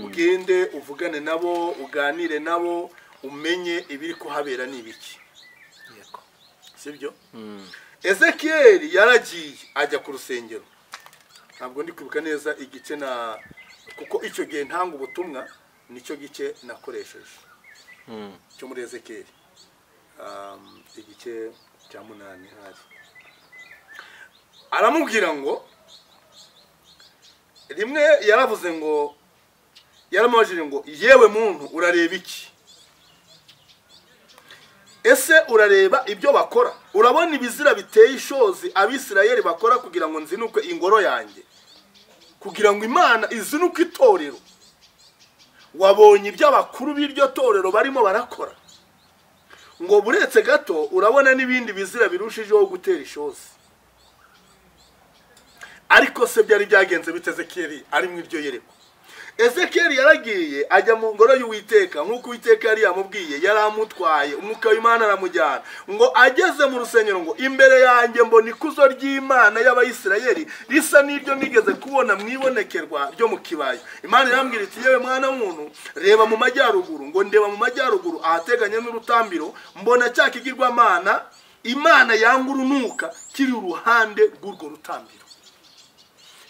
ugende uvugane nabo uganire nabo umenye ibiri kuhabera n'ibiki yego sibyo Ezekiyeli yaragiye ajya ku rusengero ntabwo ndi kwibuka neza igice na kuko icyo gihe ntanga ubutumwa nicyo gice nakoresheje cyo muri Ezekiyeli igice cya 8 hari aramubwira ngo rimwe yaravuze ngo yaramubajije ngo yewe muntu urareba iki ese urareba ibyo bakora urabona ibizira biteye ishozi Abisirayeli bakora kugira ngo nzinuke ingoro yanjye kugira ngo Imana izinuke itorero wabonye ibyo abakuru b'iryo torero barimo barakora ngo buretse gato urabona n'ibindi bizira birushijeho gutera ishozi ariko se byari byagenze bite Ezekiyeli ari mu iryo yereko Ezekiyeli yaragiye ajya mu ngoro y'Uwiteka nk'uko Uwiteka yari yamubwiye yaramutwaye umwuka w'Imana aramujyana ngo ageze mu rusengero ngo imbere yanjye mbona ikuzo ry'Imana y'Abayisirayeli risa n'iryo nigeze kubona mwibonekerwa ryo mu kibaya Imana irambwira iti yewe mwana w'umuntu reba mu majyaruguru ngo ndeba mu majyaruguru ahateganye n'urutambiro mbona cya kigirwamana Imana yanga urunuka kiri uruhande rw'urwo rutambiro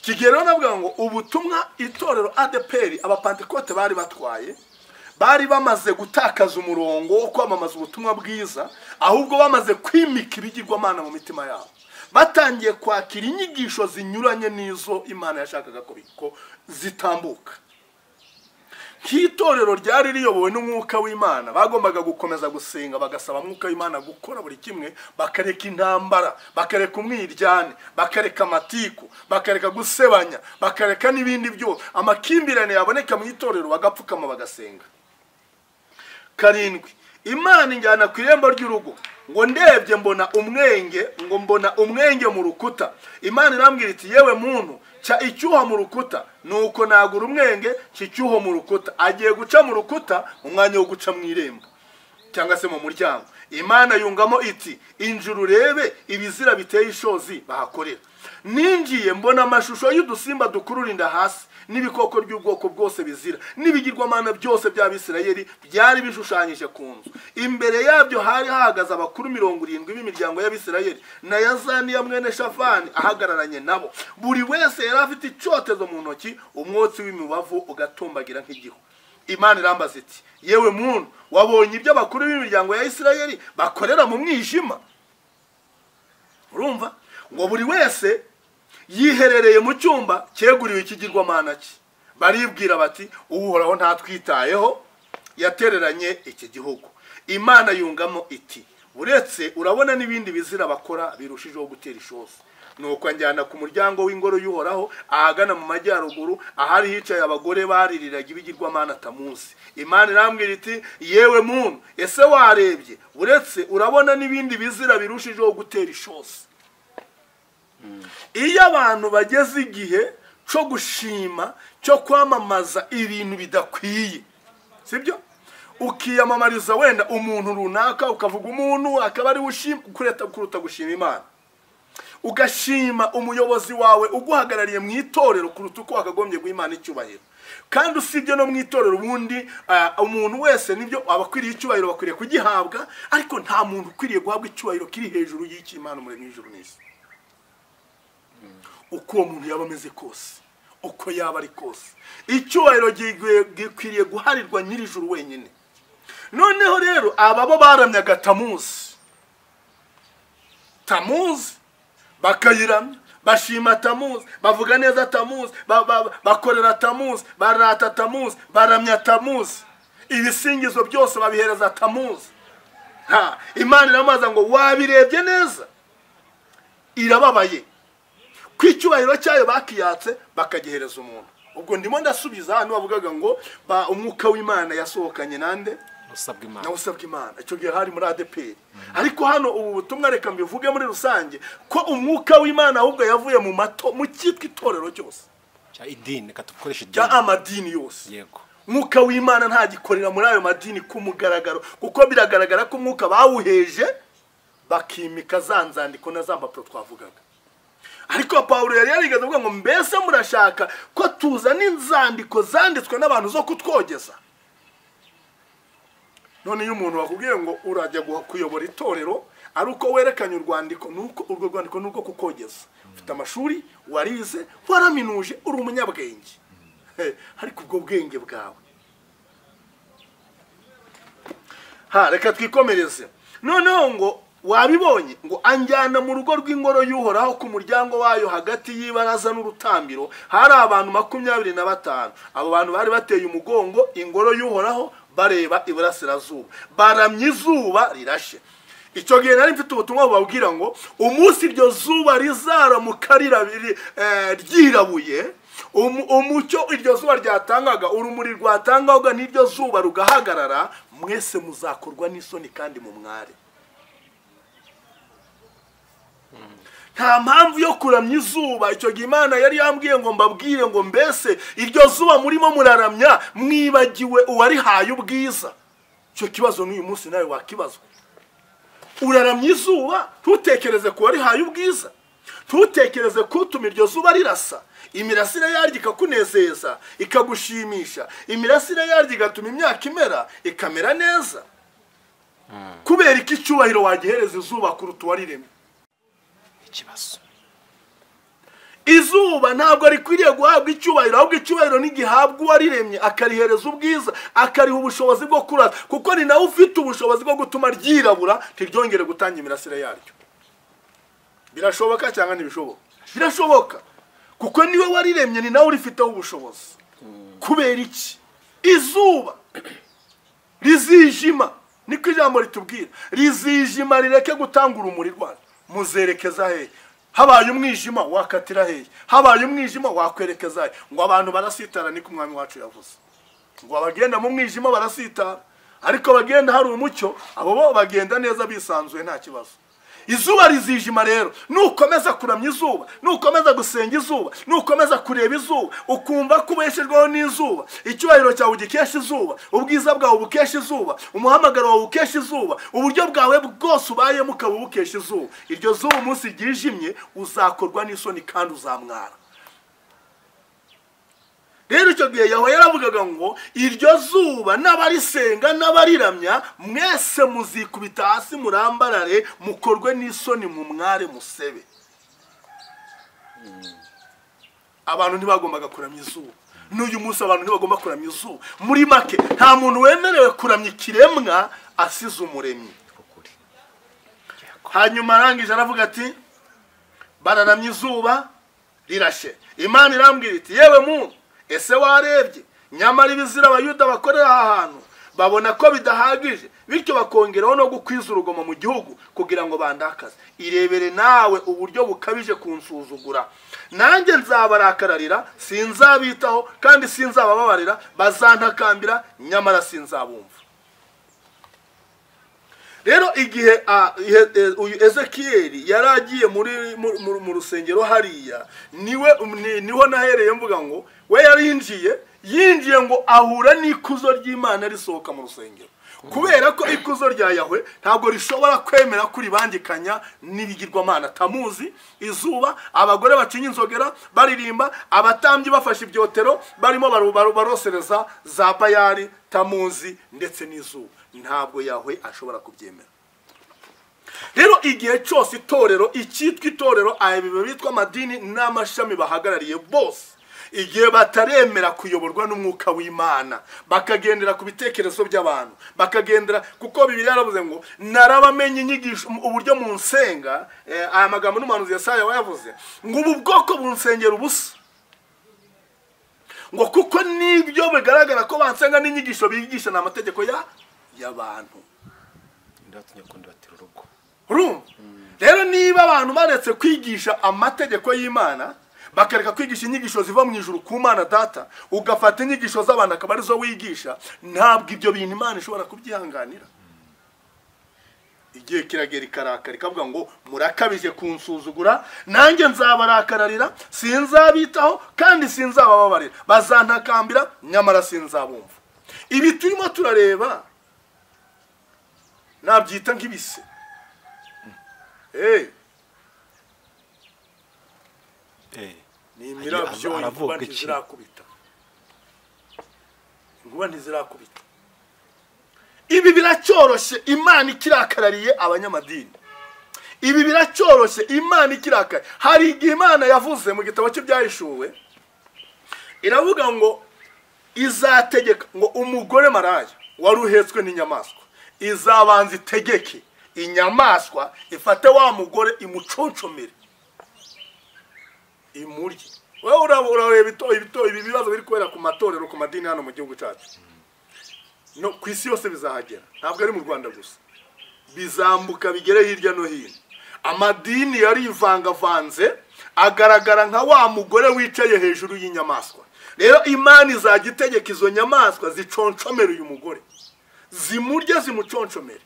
kigero navuga ngo ubutumwa itorero ADPR abapantekote bari batwaye bari bamaze gutakaza umurongo wo kwamamaza ubutumwa bwiza ahubwo bamaze kwimika ibigirwamana mu mitima yabo batangiye kwakira inyigisho zinyuranye n'izo Imana yashakaga ko zitambuka Kitorero ryari riyobowe n'umwuka w'Imana bagombaga gukomeza gusenga bagasaba umwuka w'Imana gukora buri kimwe bakareka intambara bakareka umwiryane bakareka amatiku bakareka gusebanya bakareka n'ibindi byo amakimbirane yaboneka mu itorero bagapfukama bagasenga karindwi Imana injyana ku irembo ry'urugo ngo ndebye mbona umwenge mu rukuta Imana irambwira iti yewe muntu cha icyuha mu rukuta nuko nagura umwenge cy'icyuho mu rukuta agiye guca mu rukuta umwanya wo guca mu irembo cyangwa se mu muryango Imana yungamo iti injuru rebe ibizira biteye ishozi bahakorera ninjiye mbona amashusho y'udusimba dukururinda hasi n'ibikoko by'ubwoko bwose bizira n'ibigirwamana byose by'Abisirayeli byari bishushanyije ku nzu imbere yabyo hari hahagaze abakuru 70 b'imiryango y'Abisirayeli na Yazani ya mwene Shafani ahagararanye nabo buri wese yari afite icyotezo mu ntoki umwotsi w'imibavu ugatumbagira nk'igihu Imana irambaza iti yewe muntu wabonye ibyo abakuru b'imiryango ya Isirayeli bakorera mu mwijima urumva ngo buri wese yiherereye mu cyumba cyeguriwe ikigirwamana cye baribwira bati uhoraho ntatwitayeho yatereranye iki gihugu Imana yungamo iti uretse urabona n'ibindi bizira bakora birushijeho gutera ishozi nuko njyana ku muryango w'ingoro y'uhoraho ahagana mu majyaruguru ahari hicaye abagore baririraga ibigirwamana Tamuzi Imana irambwira iti yewe muntu ese warebye uretse urabona n'ibindi bizira birushijeho gutera ishozi iyo abantu bageze igihe cyo gushima cyo kwamamaza ibintu bidakwiye sibyo ukiyamamariza wenda umuntu runaka ukavuga umuntu akaba ari kuruta gushima Imana ugashima umuyobozi wawe uguhagarariye mu itorero kuruta uko wakagombye guha Imana icyubahiro kandi usibye no mu itorero ubundi umuntu wese nibyo abakwiriye icyubahiro bakwiriye kugihabwa ariko nta muntu ukwiriye guhabwa icyubahiro kiri hejuru y'iki Imana muri ijuru n'isi uko umuntu yaba ameze kose uko yaba ari kose icyubahiro gikwiriye guharirwa nyirijuru wenyine noneho rero ababo baramyaga Tamuzi bakayiramya bashima Tamuzi, bavuga neza Tamuzi, bakorera Tamuzi, barata Tamuzi, baramya Tamuzi, ibisingizo byose babihereza Tamuzi. Imana iramaza ngo wabirebye neza irababaye ko icyubahiro cyayo bakiyatse bakagihereza umuntu. Ubwo ndimo ndasubiza hano bavugaga ngo umwuka w'Imana yasohokanye nande usabwa Imana. Icyo gihe hari muri ADPR. Ariko hano ubu butumwa reka mbivuge muri rusange ko umwuka w'Imana ahubwo yavuye mu cyitwa itorero cyose cya idini, katukoresha idini, cya amadini yose. Yego, umwuka w'Imana ntagikorera muri ayo madini ku mugaragaro, kuko biragaragara ko umwuka bawuheje bakimika za nzandiko na za mpapuro twavugaga. Ariko Pawulo yari yarigeze avuga ngo mbese murashaka ko tuzana inzandiko zanditswe n'abantu zo kutwogeza? None iyo umuntu wakubwiye ngo urajya kuyobora itorero ari uko werekanye urwandiko, nuko urwo rwandiko nuko kukogeza, ufite amashuri, warize, waraminuje, uri umunyabwenge, ariko ubwo bwenge bwawe reka twikomereze. Noneho ngo wabibonye ngo anjyana mu rugo rw'ingoro y'Uhoraho ku muryango wayo hagati y'ibaraza n'urutambiro hari abantu 25. Abo bantu bari bateye umugongo ingoro y'Uhoraho bareba iburasirazuba, baramya izuba rirashe. Icyo gihe nari mfite ubutumwa bubabwira ngo umunsi iryo zuba rizaramuka ryirabuye, umucyo iryo zuba ryatangaga, urumuri rwatangaga n'iryo zuba rugahagarara, mwese muzakorwa n'isoni kandi mu mware. Nta mpamvu yo kuramya izuba. Icyo gihe Imana yari yambwiye ngo mbabwire ngo mbese iryo zuba murimo muraramya mwibagiwe uwarihaye ubwiza. Icyo kibazo n'uyu munsi nawe wakibazwa. Uraramya izuba tutekereze ko warihaye ubwiza, tutekereze ko utuma iryo zuba rirasa, imirasire yaryo ikakunezeza ikagushimisha, imirasire yaryo igatuma imyaka imera ikamera neza. Kubera iki icyubahiro wagihereza izuba kuruta uwariremye? Ikibazo izuba ntabwo rikwiriye guhabwa icyubahiro, ahubwo icyubahiro n'igihabwa uwariremye akarihereza ubwiza, akariha ubushobozi bwo kurasa, kuko ni nawe ufite ubushobozi bwo gutuma ryirabura ntiryongere gutanga imirasire yaryo. Birashoboka cyangwa ntibishoboka? Birashoboka, kuko niwe wariremye, ni nawe urifiteho ubushobozi. Kubera iki izuba rizijima? Niko ijambo ritubwira, rizijima rireke gutanga urumuri rwaryo. Muzerekeza he? Habaye umwijima wakatira he? Habaye umwijima wakwerekeza he? Ngo abantu barasitara, niko umwami wacu yavuze, ngo abagenda mu mwijima barasitara, ariko bagenda hari umucyo, abo bo bagenda neza bisanzuye nta kibazo. Izuba rizijima rero, nukomeza kuramya izuba, nukomeza gusenga izuba, nukomeza kureba izuba, ukumva ko ubeshejweho n'izuba, icyubahiro cyawe ugikesha izuba, ubwiza bwawe bukesha izuba, umuhamagaro wawe ukesha izuba, uburyo bwawe bwose ubayemo ukaba ubukesha izuba, iryo zuba umunsi ryijimye uzakorwa n'isoni kandi uzamwara. Rero icyo gihe Yahweh yaravugaga ngo iryo zuba n'abarisenga n'abariramya mwese muzikubita hasi murambarare, mukorwe n'isoni mu mware musebe. Abantu ntibagombaga kuramya izuba. N'uyu munsi abantu ntibagomba kuramya izuba. Muri make nta muntu wemerewe kuramya ikiremwa asize umuremyi. Hanyuma arangije aravuga ati bararamya izuba rirashe. Imana irambwira iti yewe muntu, ese warebye nyamara ibizira abayuda bakorera aha hantu babona ko bidahagije, bityo bakongeraho no gukwiza urugomo mu gihugu kugira ngo bandakaze. Irebere nawe uburyo bukabije kunsuzugura. Nanjye nzabarakararira, sinzabitaho kandi sinzabababarira, bazantakambira nyamara sinzabumva. Rero igihe uyu Ezekiyeli yaragiye mu rusengero hariya, niho nahereye mvuga ngo we yinjiye ngo ahura n'ikuzo ry'Imana risohoka mu rusengero. Kubera ko ikuzo rya Yahweh ntabwo rishobora kwemera kuribangikanya n'ibigirwamana Tamuzi, izuba, abagore bacinya inzogera baririmba, abatambyi bafashe ibyotero barimo barosereza za Bayali, Tamuzi ndetse n'izuba. Ntabwo Yahweh ashobora kubyemera. Rero igihe cyose itorero, icyitwa itorero, abibe bitwa amadini n'amashami bahagarariye bose, igihe bataremera kuyoborwa n'umwuka w'Imana bakagendera ku bitekerezo by'abantu bakagendera kuko Bibiliya yaravuze ngo narabamenye inyigisho uburyo mu nsenga aya magambo n'umuhanuzi Yesaya yavuze ngo ubu bwoko bunsengera ubusa ngo kuko nibyo bigaragara ko bansenga n'inyigisho bigisha n'amategeko y'abantu ndatunye kundi batira urugo rero niba abantu baretse kwigisha amategeko y'Imana bakareka kwigisha inyigisho ziva mu ijuru ku Mana Data ugafata inyigisho z'abantu akaba arizo wigisha ntabwo ibyo bintu Imana ishobora kubyihanganira igihe kiragera ikarakara ikavuga ngo murakabije kunsuzugura nanjye nzabarakararira sinzabitaho kandi sinzabababarira bazantakambira nyamara sinzabumva ibi turimo turareba nabyita nk'ibise ni imirabyo inkuba ntizirakubita ibi biracyoroshye Imana ikirakarariye abanyamadini ibi biracyoroshye Imana ikirakariye hari igihe Imana yavuze mu gitabo cy'ibyahishuwe iravuga ngo izategeka ngo umugore maraya wari uhetswe n'inyamaswa izabanza itegeke inyamaswa ifate wa mugore imuconcomere imurye wewe urareba ibi bibazo biri kubera ku matorero ku madini hano mu gihugu cyacu no ku isi yose bizahagera ntabwo ari mu Rwanda gusa bizambuka bigere hirya no hino amadini yari ivangavanze agaragara nka wa mugore wicaye hejuru y'inyamaswa rero Imana izajya itegeka izo nyamaswa ziconcomere uyu mugore zimurye zimuconcomere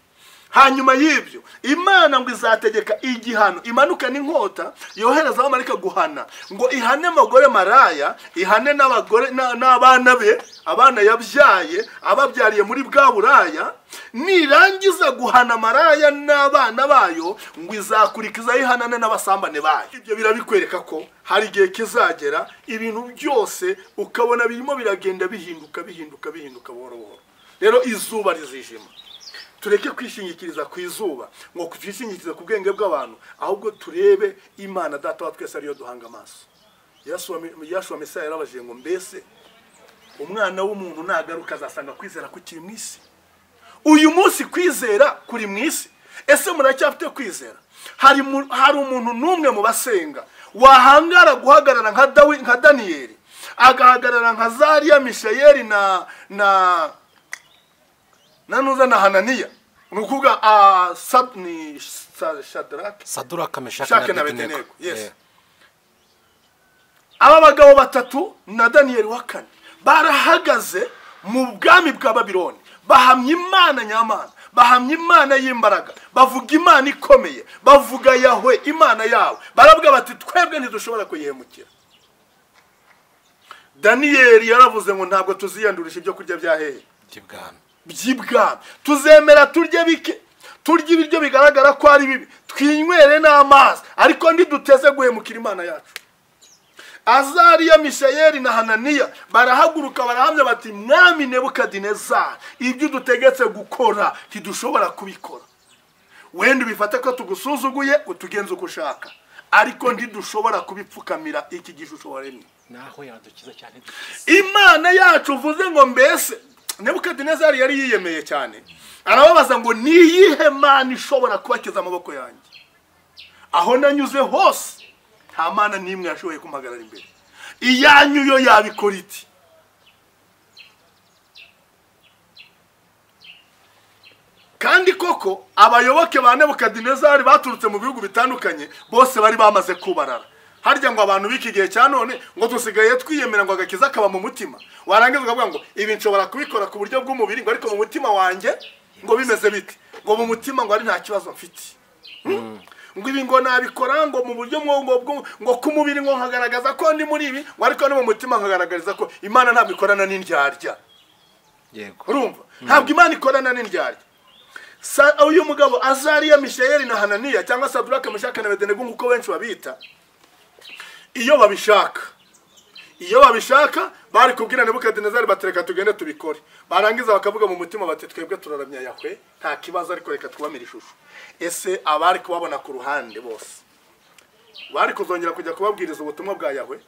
hanyuma y'ibyo Imana ngo izategeka igihano imanuka n'inkota yohereza abamarika guhana ngo ihane abagore maraya ihane n'abagore n'abana be abana yabyaye ababyariye muri bwa buraya nirangiza guhana maraya n'abana bayo ngo izakurikiza ihanane n'abasambane bayo ibyo birabikwereka ko hari igihe kizagera ibintu byose ukabona birimo biragenda bihinduka buhoro buhoro rero izuba rizijima tureke kwishingikiriza ku izuba ngo twishingikirize ku bwenge bw'abantu ahubwo turebe Imana Data wa twese ariyo duhanga amaso Yashua Mesaya yarabajije ngo mbese umwana w'umuntu nagaruka azasanga kwizera kukiri mu isi uyu munsi kwizera kuri mu isi ese muracyafite kwizera hari umuntu n'umwe mu basenga wahangara guhagarara nka Daniyeli agahagarara nka Zariya Mishayeli na Hananiya nukuvuga Saduraka Meshaki na Abednego yes aba bagabo batatu na Daniyeli wa kane barahagaze mu bwami bwa Babiloni bahamya Imana nyamana bahamya Imana y'imbaraga bavuga Imana ikomeye bavuga Yahwe Imana yawe baravuga bati twebwe ntidushobora kuyihemukira Daniyeli yaravuze ngo ntabwo tuziyandurisha ibyo kurya bya hehe by'ibwami tuzemera turye bike turye ibiryo bigaragara ko ari bibi twinywere n'amazi ariko ndiduteze guhemukira Imana yacu Azariya Mishayeli na Hananiya barahaguruka barahamya bati mwami Nebukadinezari ibyo dutegetse gukora ntidushobora kubikora wenda ubifate ko tugusuzuguye utugenze uko ushaka ariko ntidushobora kubipfukamira iki gishusho waremye naho yadukiza cyane Imana yacu uvuze ngo mbese Nebukadinezari yari yiyemeye cyane arababaza ngo niyihe Mana ishobora kubakiza amaboko yanjye aho nanyuze hose nta Mana n'imwe yashoboye kumpagarara imbere iyanyu yo yabikora iti kandi koko abayoboke ba Nebukadinezari baturutse mu bihugu bitandukanye bose bari bamaze kubarara harya ngo abantu biki gihe cya none ngo dusigaye twiyemera ngo agakiza kaba mu mutima warangiza ukavuga ngo ibi nshobora kubikora ku buryo bw'umubiri ngo ariko mu mutima wanjye ngo bimeze bite ngo mu mutima ngo ari nta kibazo mfite ngo ibi ngo nabikora ngo mu buryo ngo ku mubiri ngo nkagaragaza ko ndi muri ibi ngo ariko no mu mutima nkagaragariza ko Imana ntabwo ikorana n'indyarya yego urumva ntabwo Imana ikorana n'indyarya uyu mugabo Azariya Mishayeli na Hananiya cyangwa Saduraka Meshaki na Abednego nk'uko benshi babita iyo babishaka bari kubwira Nebukadinezari batereka tugende tubikore barangiza bakavuga mu mutima bati twebwe turaramya Yahwe nta kibazo ariko reka twamira ishusho ese abari kubabona ku ruhande bose bari kuzongera kujya kubabwiriza ubutumwa bwa Yahwe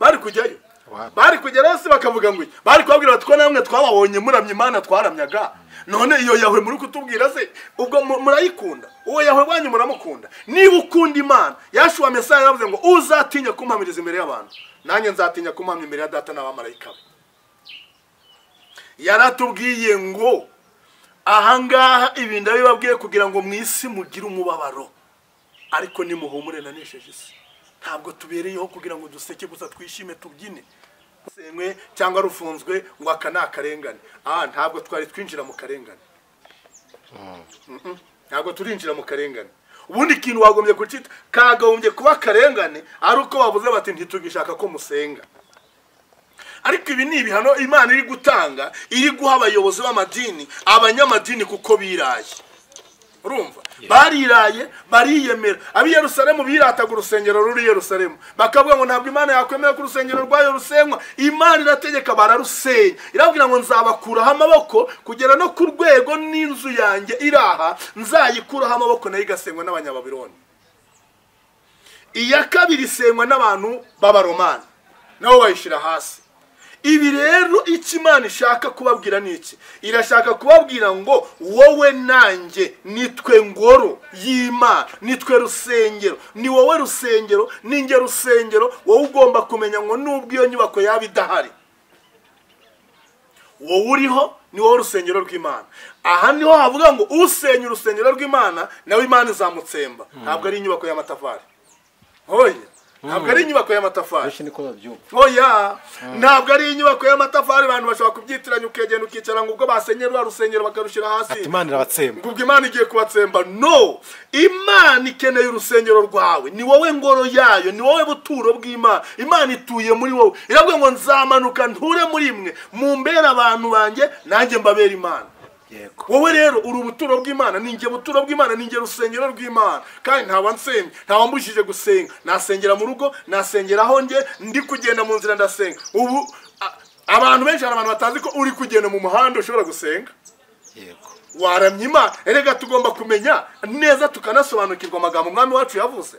bari kujyayo Wow. bari kugerayo se bakavuga ngo bari kubabwira bati ko namwe twababonye muramya Imana twaramyaga none iyo Yahwe muri kutubwira se ubwo murayikunda uwo Yahwe wanyu muramukunda niba ukunda Imana Yashuwa Mesaya yavuze ngo uzatinya kumpamiriza imbere y'abantu nanjye nzatinya kumpamya imbere ya data n'abamarayika be yaratubwiye ngo ahangaha ibi ndabibabwiye kugira ngo mu isi mugire umubabaro ariko nimuhumure nanesheje isi ntabwo tubereyeho kugira ngo duseke gusa twishime tubyine senywe cyangwa rufunzwe ngo aka ni akarengane ntabwo twari twinjira mu karengane ntabwo turinjira mu karengane ubundi ikintu wagombye kucita kagagombye kuba akarengane ari uko bavuze bati ntitugishaka ko musenga ariko ibi ni ibihano Imana iri gutanga iri guha abayobozi b'amadini abanyamadini kuko biraye urumva bariraye bariyemera abi Yerusalemu birataga urusengero ruri Yerusalemu bakavuga ngo ntabwo Imana yakwemera ku rusengero rwayo rusenywa Imana irategeka bararusenya irabwira ngo nzabakuraho amaboko kugera no ku rwego n'inzu yanjye iraha nzayikuraho amaboko nayo igasenywa n'abanyababiloni iya kabiri isenywa n'abantu b'abaromani nabo bayishira hasi ibi rero icyo Imana ishaka kubabwira ni iki irashaka kubabwira ngo wowe nanjye nitwe ngoro y'Imana nitwe rusengero ni wowe rusengero ninjye rusengero wowe ugomba kumenya ngo nubwo iyo nyubako yaba idahari wowe uriho ni wowe rusengero rw'Imana aha niho havuga ngo usenya urusengero rw'Imana nawe Imana izamutsemba ntabwo ari inyubako y'amatafari oya ntabwo ari inyubako y'amatafari oya ntabwo ari inyubako y'amatafari abantu bashobora kubyitiranya ukegenda ukicara ngo ubwo basenye rwa rusengero bakarushira hasi Imana irabatsemba ubwo Imana igiye kubatsemba no Imana ikeneye urusengero rwawe ni wowe ngoro yayo ni wowe buturo bw'Imana Imana ituye muri wowe iravuga ngo nzamanuka nture muri mwe mumbera abantu banjye nanjye mbabera Imana wowe rero uri ubuturo bw'Imana ninjye buturo bw'Imana ninjye rusengero rw'Imana kandi ntawansenye ntawambujije gusenga nasengera mu rugo nasengera aho nge ndi kugenda mu nzira ndasenga ubu abantu benshi hari abantu batazi ko uri kugenda mu muhanda ushobora gusenga waramye Imana erega tugomba kumenya neza tukanasobanukirwa amagambo umwami wacu yavuze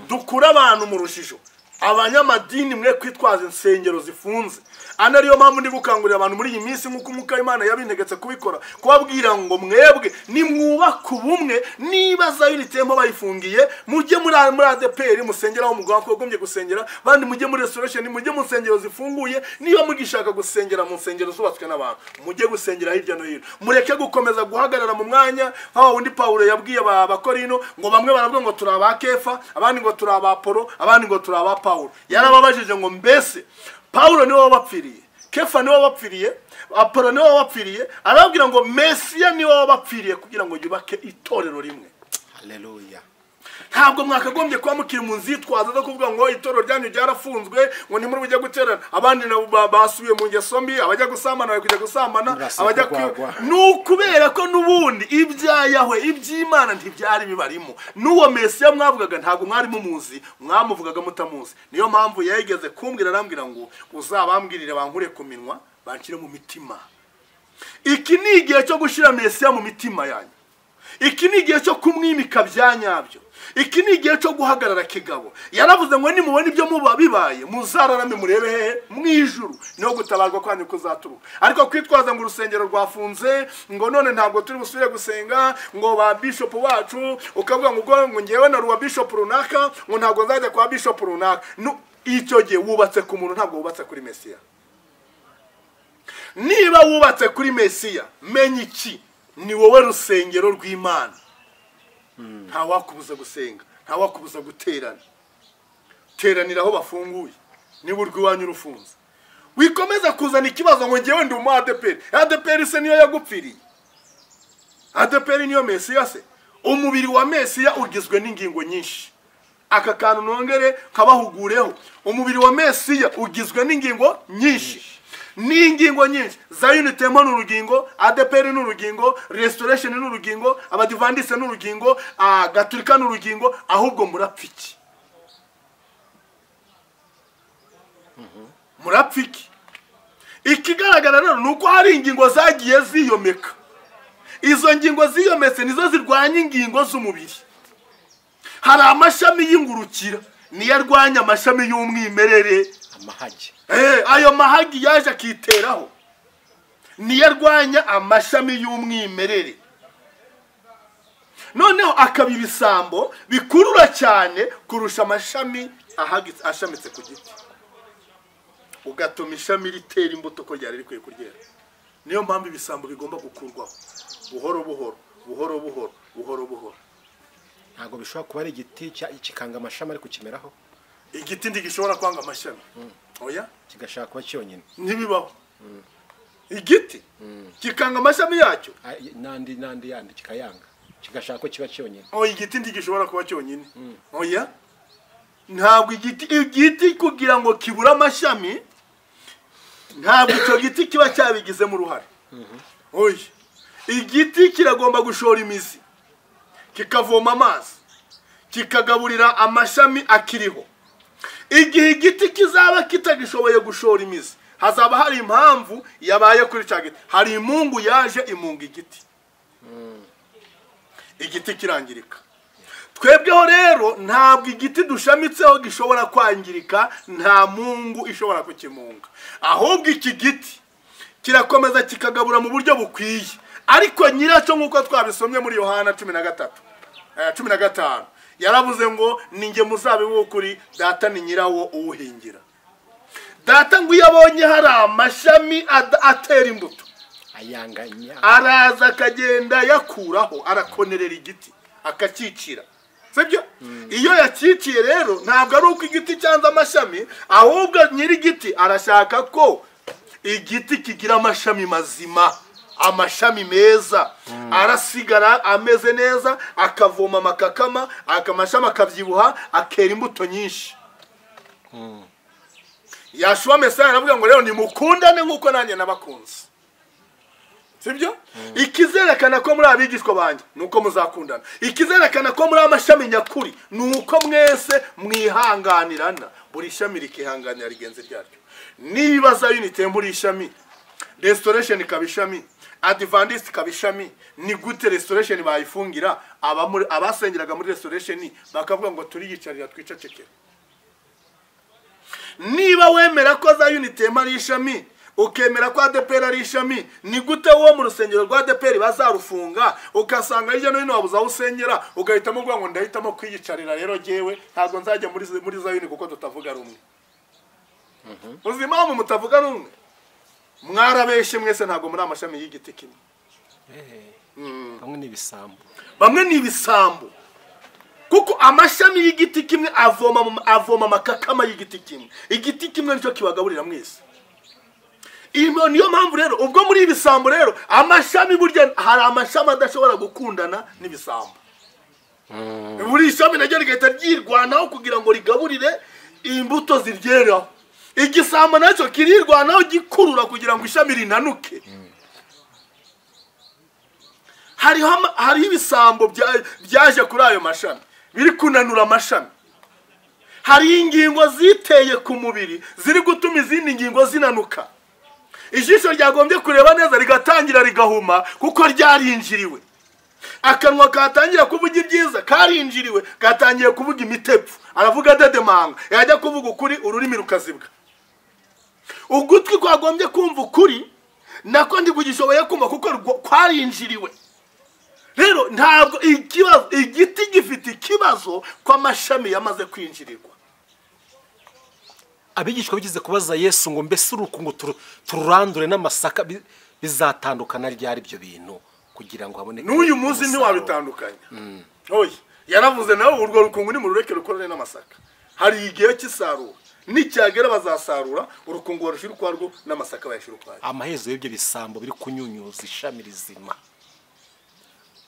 dukura abantu mu rujijo abanyamadini mwe kwitwaza insengero zifunze anariyo mpamvu ndi gukangurira abantu muri iyi minsi nk'uko umwuka w'Imana yabintegetse kubikora kubabwira ngo mwebwe nimwubaka ubumwe niba Zayoni Temple bayifungiye mujye muri ADPR musengeraho mugombye gusengera bandi mujye muri restoration mujye mu nsengero zifunguye niba mugishaka gusengera mu nsengero zubatswe n'abantu mujye gusengera hirya no hino mureke gukomeza guhagarara mu mwanya aho undi Paulo yabwiye abakorino ngo bamwe baravuga ngo turi aba Kefa abandi ngo turi aba Apollo abandi ngo turi aba Paulo yarababajije ngo mbese Paulo niwe wabapfiriye Kefa niwe wabapfiriye Apollo niwe wabapfiriye arababwira ngo Mesiya niwe wabapfiriye kugira ngo yubake itorero rimwe haleluya ntabwo mwakagombye kuba mukiri mu nzitwaza zo kuvuga ngo itorero ryanyu ryarafunzwe ngo ntimuri bujya guterana abandi nabo basubiye mu ngeso mbi abajya gusambana bari kujya gusambana abajya n'ukubera ko n'ubundi ibyayahwe iby'Imana ntibyari bibarimo n'uwo Mesiya mwavugaga ntabwo mwari mumuzi mwamuvugaga mutamuzi niyo mpamvu yayigeze kumbwira arambwira ngo uzabambwirire bankure ku minwa banshyire mu mitima iki ni igihe cyo gushyira Mesiya mu mitima yanyu iki ni igihe cyo kumwimika bya nyabyo iki ni igihe cyo guhagarara kigabo yaravuze ngo nimubona ibyo muba bibaye muzararame murebe hehe mu ijuru niho gutabarwa kwanyu kuzaturuka ariko kwitwaza ngo urusengero rwafunze ngo none ntabwo turi busubire gusenga ngo ba bishop wacu ukavuga ngo ngewe na ruwa bishop runaka ngo ntabwo nzajya kwa bishop runaka icyo gihe wubatse ku muntu ntabwo wubatse kuri Mesiya niba wubatse kuri Mesiya menya iki ni wowe rusengero rw'Imana nta wakubuza gusenga nta wakubuza guterana teranira aho bafunguye niba urw'iwanyu rufunze wikomeza kuzana ikibazo ngo ngewe ndi umu ADPR se niyo yagupfiriye ADPR niyo Mesiya se umubiri wa Mesiya ugizwe n'ingingo nyinshi aka kantu nongere kabahugureho umubiri wa Mesiya ugizwe n'ingingo nyinshi n'ingingo nyinshi Zayoni Temple n'urugingo ADPR n'urugingo restoration n'urugingo abadivandise n'urugingo Gatolika n'urugingo ahubwo murapfiki murapfiki ikigaragara rero nuko hari ingingo zagiye ziyomeka izo ngingo ziyometse nizo zirwanya ingingo z'umubiri hari amashami y'ingurukira niyo arwanya amashami y'umwimerere. amahagi Ayo mahagi yaje akiteraho niyo arwanya amashami y'umwimerere, noneho akaba ibisambo bikurura cyane kurusha amashami ashamitse ku giti, ugatuma ishami ritera imbuto ko ryari rikwiye kuryera. Niyo mpamvu ibisambo bigomba gukurwaho buhoro buhoro buhoro buhoro buhoro buhoro. ntabwo bishobora kuba ari igiti kikanga amashami ari kukimeraho. Igiti ntigishobora kwanga amashami, oya, kigashaka kuba cyonyine, ntibibaho. Igiti kikanga amashami yacyo, n'andi yandi kikayanga, kigashaka ko kiba cyonyine. igiti ntigishobora kuba cyonyine, oya, ntabwo igiti kugira ngo kibure amashami, ntabwo icyo giti kiba cyabigizemo uruhare. Oya, igiti kiragomba gushora imizi, kikavoma amazi, kikagaburira amashami akiriho. Igihe igiti kizaba kitagishoboye gushora imizi, hazaba hari impamvu yabaye kuri cya giti. Hari imungu yaje imunga igiti, igiti kirangirika. Twebweho rero ntabwo igiti dushamitseho gishobora kwangirika, nta mungu ishobora kukimunga, ahubwo iki giti kirakomeza kikagabura mu buryo bukwiye. Ariko nyiracyo nk'uko twabisomye muri Yohana 13:15 yaravuze ngo ninjye muzabibu w'ukuri, data ni nyirawo uwuhingira. Data ngo iyo abonye hari amashami atera imbuto ayanganya, araza akagenda yakuraho, arakonerera igiti akacyicira, sibyo? Iyo yacyiciye rero ntabwo ari uko igiti cyanze amashami, ahubwo nyiri igiti arashaka ko igiti kigira amashami mazima, amashami meza, arasigara ameze neza, akavoma amakakama, akamashami akabyibuha, akera imbuto nyinshi. Yashua Mesaya aravuga ngo rero nimukundane nk'uko nanjye nabakunze, sibyo? Ikizerekana ko muri abigishwa banjye nuko muzakundana, ikizerekana ko muri amashami nyakuri nuko mwese mwihanganirana, buri shami rikihanganira rigenzi ryaryo. Niba za unity muri ishami, restoration kabishami, Adventist kabishami, ni gute restoration bayifungira? Abasengeraga muri restoration bakavuga ngo turiyicarira twicecekera. Niba wemera ko za unity ari ishami, ukemera ko ADPR ari ishami, ni gute wo mu rusengero rwa ADPR bazarufunga, ukasanga hirya no hino wabuza aho usengera, ugahitamo kuvuga ngo ndahitamo kwiyicarira rero jewe ntabwo nzajya muri za unity kuko tutavuga rumwe. Uzi impamvu mutavuga rumwe? Mwarabeshe mwese, ntabwo muri amashami y'igiti kimwe. bamwe ni ibisambo, bamwe ni ibisambo, kuko amashami y'igiti kimwe avoma amakakama y'igiti kimwe. Igiti kimwe nicyo kibagaburira mwese. Niyo mpamvu rero ubwo muri ibisambo rero amashami, burya hari amashami adashobora gukundana n'ibisambo. Buri ishami naryo rigahita ryirwanaho kugira ngo rigaburire imbuto ziryeraho. Igisambo nacyo kirirwanaho gikurura kugira ngo ishami rinanuke. Hariho ibisambo byaje kuri ayo mashami biri kunanura amashami. Hari ingingo ziteye ku mubiri ziri gutuma izindi ngingo zinanuka. Ijisho ryagombye kureba neza rigatangira rigahuma kuko ryarinjiriwe. Akanwa katangira kuvuga ibyiza karinjiriwe, gatangiye kuvuga imitepfu, aravuga dedemanga, yajya kuvuga ukuri ururimi rukazibwa. Ugutwi kwagombye kumva ukuri nako ndikugishoboye kumva kuko kwarinjiriwe. Rero ntabwo ikibazo, igiti gifite ikibazo kwa mashami yamaze kwinjirirwa. Abigishwa bigize kubaza Yesu ngo mbese urukungu tururandure n'amasaka bizatandukana ryari ibyo bintu kugira ngo habone n'uyu munsi ntiwabitandukanya. Oya, yaravuze nawe urwo rukungu ni mu rureke rukorane n'amasaka. Hari igihe cy'isarura, nicyagera bazasarura urukungu barushira ukwarwo n'amasaka bayashira ukwarwo. Amaherezo y'ibyo bisambo biri kunyunyuza ishami rizima.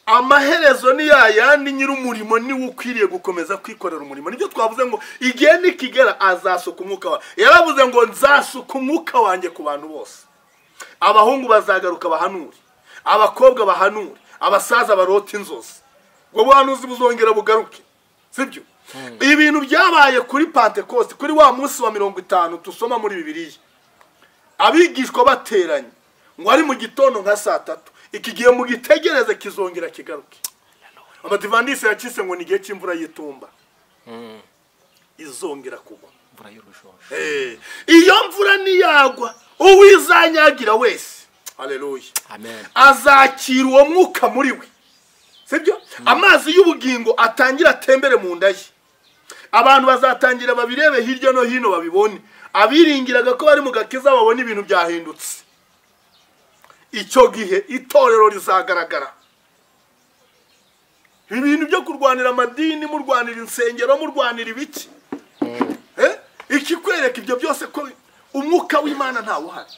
Amaherezo ni yayandi nyir'umurimo niwe ukwiriye gukomeza kwikorera umurimo. Nibyo twavuze ngo igihe nikigera azasuka umwuka wa. Yaravuze ngo nzasuka umwuka wanjye ku bantu bose. Abahungu bazagaruka bahanure, abakobwa bahanure, abasaza barota inzozi. Ngo buhanuzi buzongera bugaruke, sibyo? Ibintu byabaye kuri Pentecost, kuri wa munsi wa 50 tusoma muri Bibiliya. Abigishwa bateranye ngo ari mu gitondo nka 3:00. Iki gihe mu gitegereze kizongera kigaruke. Amadivandisi yacise ngo ni gihe cy'imvura yitumba. izongera kugwa. imvura y'urujojo. Iyo mvura niyagwa uwizanyagira wese, haleluya, Amen. azakira uwo mwuka muri we, sibyo? Amazi y'ubugingo atangira atembere mu nda ye. Abantu bazatangira babirebe hirya no hino babibone. Abiringiraga ko bari mu gakiza babona ibintu byahindutse. Icyo gihe itorero rizagaragara. Ibintu byo kurwanira amadini, murwanira insengero, murwanira ibiki. Ikikwereka ibyo byose ko umwuka w'Imana ntawe uhari.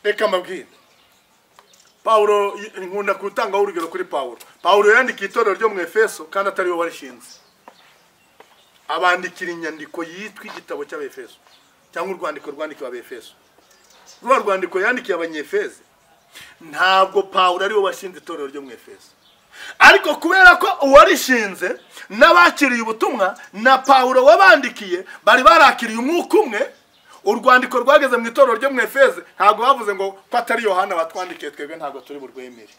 Reka mabwire. Paulo, nkunda kutanga urugero kuri Paulo. Paulo yandikiye itorero ryo mu Efeso kandi atari we warishinze. Abandikira inyandiko yitwa igitabo cy'Abefeso cyangwa urwandiko rwandikiwe Abefeso. Ruba rwandiko yandikiye Abanyefeze. Ntabwo Paulo ari we washinze itorero ryo mu Efeso. Ariko kubera ko uwarishinze n'abakiriye ubutumwa na Paulo wabandikiye bari barakiriye umwuka umwe, urwandiko rwageze mu itorero ryo mu Efeze ntabwo bavuze ngo ko atari Yohana batwandikiye twebwe ntabwo turi burwemere.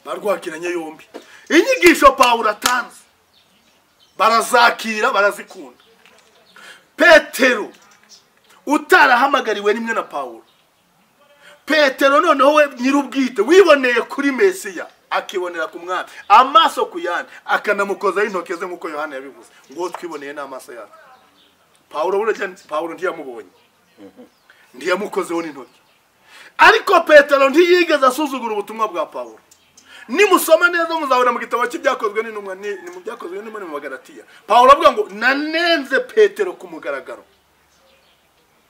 Barwakiranye yombi. Inyigisho Paulo atanze barazakira, barazikunda. Petero utarahamagariwe rimwe na Paulo, Petero noneho we nyirubwite wiboneye kuri Mesiya, akibonera ku mwami amaso ku yandi, akanamukozaho intoke ze nk'uko Yohana yabivuze ngo twiboneye n'amaso yacu. Paulo ntiyamubonye, ntiyamukozeho n'intoki. Ariko Petero ntiyigeze asuzugura ubutumwa bwa Paulo. Nimusoma neza muzabona mu gitabo cy'ibyakozwe n'intumwa, ni mu byakozwe n'intumwa mu Magalatiya, Paulo avuga ngo nanenze Petero ku mugaragaro,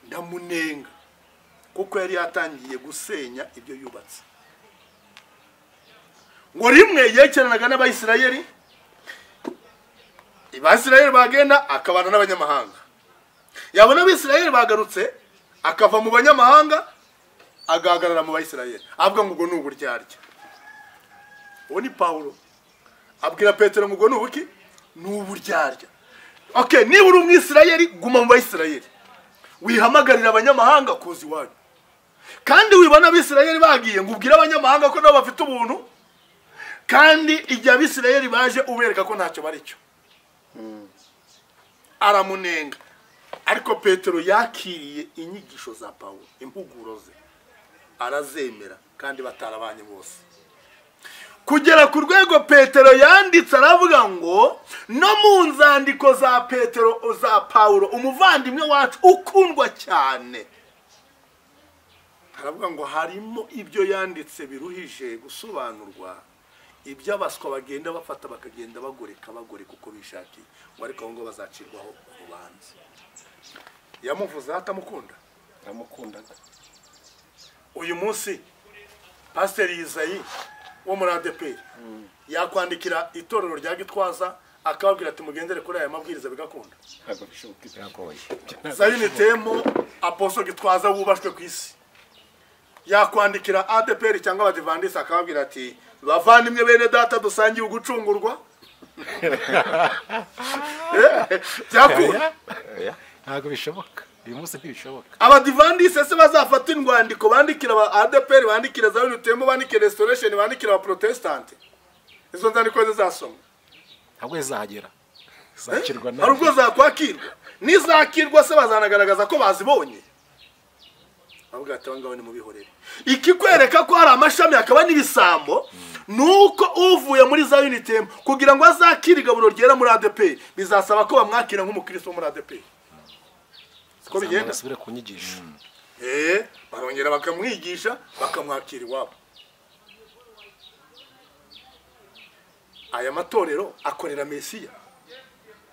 ndamunenga kuko yari yatangiye gusenya ibyo yubatse. Ngo rimwe yekeranaga n'Abayisirayeli, Abisirayeli bagenda akabana n'abanyamahanga, yabona Abisirayeli bagarutse akava mu banyamahanga agahagarara mu Bayisirayeli, avuga ngo ubwo ni uburyarya. Uwo ni Paulo abwira Petero ngo ubwo ni ubuki, ni uburyarya. Okay, niba uri umwisirayeli guma mu Bayisirayeli, wihamagarira abanyamahanga kuza iwanyu. Kandi wibona Abisirayeli bagiye ngo ubwire abanyamahanga ko nabo bafite ubuntu, kandi igihe Abisirayeli baje ubereka ko ntacyo bari cyo. Aramunenga. Ariko Petero yakiriye inyigisho za Paulo, impuguro ze arazemera kandi batarabanye bose, kugera ku rwego Petero yanditse aravuga ngo no mu nzandiko za Petero za Paulo umuvandimwe wacu ukundwa cyane, aravuga ngo harimo ibyo yanditse biruhije gusobanurwa, ibyo abaswa bagenda bafata bakagenda bagoreka uko bishakiye, ngo ariko ngo bazacirwaho urubanza. Yamuvuze atamukunda, aramukundaga. Uyu munsi Pastor Isayi wo muri ADP yakwandikira itorero rya Gitwaza akababwira ati mugendere kuri aya mabwiriza bigakunda? Ntabwo bishoboka, biragoye. Sayini Temo Apostle Gitwaza wubashwe ku isi yakwandikira ADP cyangwa Abadivandisi akababwira ati bavandimwe bene data dusangiye ugucungurwa? Cyakunda? Ntabwo bishoboka. Uyu munsi ntibishoboka. Abadivandisi se bazafata indwandiko bandikira aba ADP, bandikira Sayini Temo, bandikira Restoration, bandikira aba Protestant, izo nzandiko zizasoma? Ntabwo izahagera. Zakirwa na arubwo zakwakirwa. Nizakirwa se bazanagaragaza ko bazibonye. Avuga ati abangabo ni mubihorere. Ikikwereka ko hari amashami akaba n'ibisambo nuko uvuye muri Sayini Temo kugira ngo azakire igaburo ryera muri ADP bizasaba ko bamwakira nk'umukristo muri ADP. Siko bigenda basubire kunyigisha. Barongera bakamwigisha bakamwakira iwabo. Aya matorero akorera Mesiya.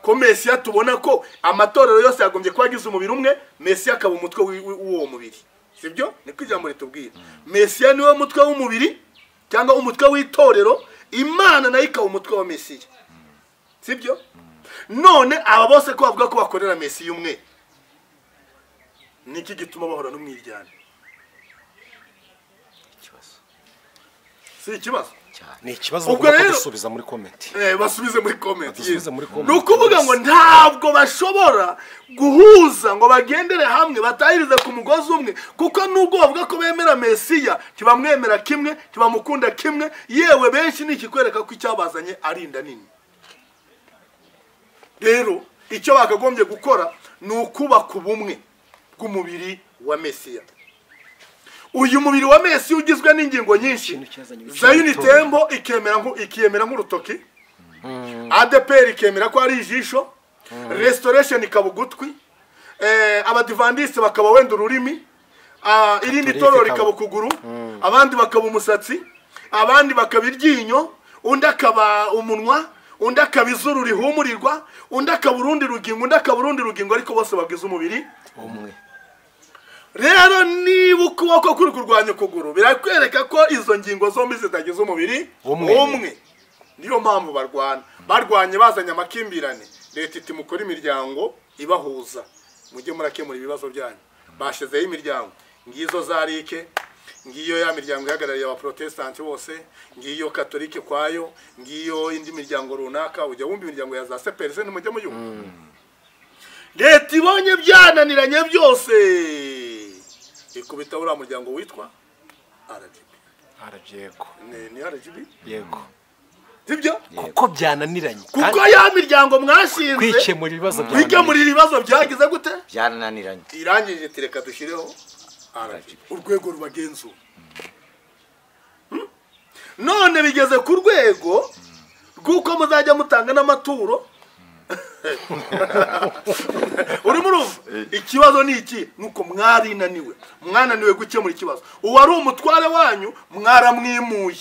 Ko Mesiya tubona ko amatorero yose yagombye kwagiza umubiri umwe, Mesiya akaba umutwe w'uwo mubiri. Sibyo? Niko ijambo ritubwira. Mesiya niwe mutwe w'umubiri cyangwa umutwe w'itorero, Imana nayo ikaba umutwe wa Mesiya. Sibyo? None aba bose ko bavuga ko bakorera Mesiya umwe, niki gituma bahora n'umwiryane? Si ikibazo? Ni ikibazo bagomba gusubiza muri comment. Basubize muri comment. Nukuvuga ngo ntabwo bashobora guhuza ngo bagendere hamwe batahirize ku mugozi umwe, kuko nubwo bavuga ko bemera Mesiya tibamwemera kimwe, tibamukunda kimwe, yewe benshi nikikwereka ko icyabazanye ari inda nini. rero icyo bakagombye gukora ni ukubaka ubumwe bw'umubiri wa Mesiya. Uyu mubiri wa Mesiya ugizwe n'ingingo nyinshi. Zion Temple ikemera nk'urutoki, ADPR ikemera ko ari ijisho, Restoration ikaba ugutwi, Abadivantiste bakaba wenda ururimi, irindi toro rikaba ukuguru, abandi bakaba umusatsi, abandi bakaba iryinyo, undi akaba umunwa, undi akaba izuru rihumurirwa, undi akaba urundi rugingo, ariko bose bagize umubiri umwe. Rero niba ukuboko kuri kurwanya ukuguru birakwereka ko izo ngingo zombi zitagize umubiri umwe. Niyo mpamvu barwanye bazanye amakimbirane. Leta iti mukora imiryango ibahuza, mujye murakemura ibibazo byanyu. Bashizeho imiryango, ngizo zarike, ngiyo ya miryango ihagarariye abaprotestanti bose, ngiyo katolike kwayo, ngiyo indi miryango runaka. Ujya wumva imiryango ya za CPRC n'umujya mu yuko leta ibonye byananiranye byose, ikubita uriya muryango witwa RGB. Ni RGB? Yego. Sibyo? Kuko byananiranye. Kuko ya miryango mwashinze kwikemurira ibibazo byagize gute? Byananiranye. Irangije tireka dushireho RGB, urwego rubagenzura. None bigeze ku rwego rw'uko muzajya mutanga n'amaturo. Urimo urumva ikibazo ni iki? Nuko mwananiwe gukemura ikibazo. Uwari umutware wanyu mwaramwimuye,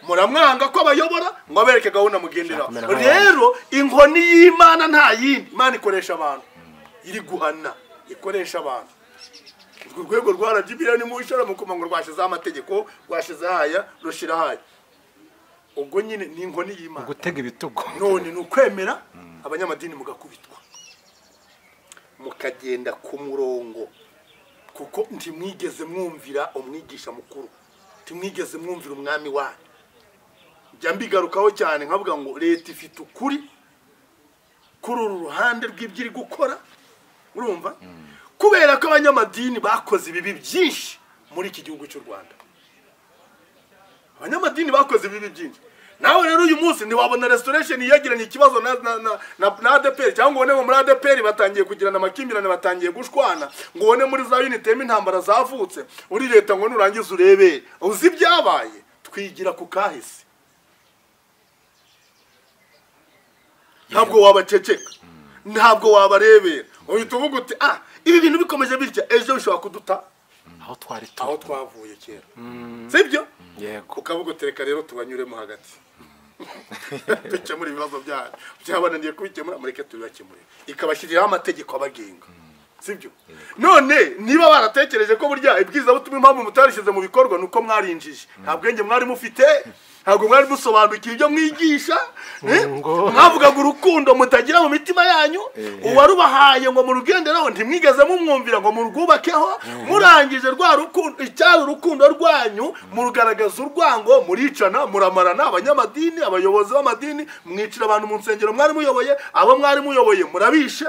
muramwanga ko abayobora ngo abereke gahunda mugenderaho. Rero inkoni y'Imana nta yindi. Imana ikoresha abantu, iri guhana ikoresha abantu. Urwego rwa RGB ni mu ishara mu kumango rwashize amategeko, rwashize haya rushira haya. Ubwo nyine ni inkoni y'Imana, gutega ibitugo. None ni ukwemera abanyamadini mugakubitwa, mukagenda ku murongo, kuko ntimwigeze mwumvira umwigisha mukuru, ntimwigeze mwumvira umwami wanyu. Jya mbigarukaho cyane nkavuga ngo leta ifite ukuri kuri uru ruhande rw'ibyo iri gukora. Urumva? Kubera ko abanyamadini bakoze ibibi byinshi muri iki gihugu cy'u Rwanda. Abanyamadini bakoze ibibi byinshi. Nawe rero uyu munsi ntiwabona Restoration yagiranye ikibazo na ADPR, cyangwa ubone muri ADPR batangiye kugirana amakimbirane, batangiye gushwana, ngo ubone muri za Zion Temple intambara zavutse. Uri leta ngo nurangiza urebe uzi byabaye. Twigira ku kahise, ntabwo wabaceceka, ntabwo wabarebera. Uhita uvuga uti ibi bintu bikomeje bitya ejo bishobora kuduta aho twavuye kera. Sibyo? Yego. Ukavuga utereka rero tubanyuremo hagati. Dukemura ibibazo byayo. Byabananiye kubikemura, mureke tubibakemure. Ikabashyiriraho amategeko abagenga. Sibyo? None niba baratekereje ko burya ibwiza butuma impamvu mutarishize mu bikorwa nuko mwarinjije. Nta bwenge mwari mufite, ntabwo mwari musobanukira ibyo mwigisha. Mwavugaga urukundo mutagira mu mitima yanyu, uwarubahaye ngo murugenderaho ntimwigeze mumwumvira ngo murwubakeho. Murangije rwa rukundo, icyari urukundo rwanyu, murugaragaza urwango, muricana, muramarana. Abanyamadini, abayobozi b'amadini, mwicira abantu mu nsengero mwari muyoboye, abo mwari muyoboye murabishe,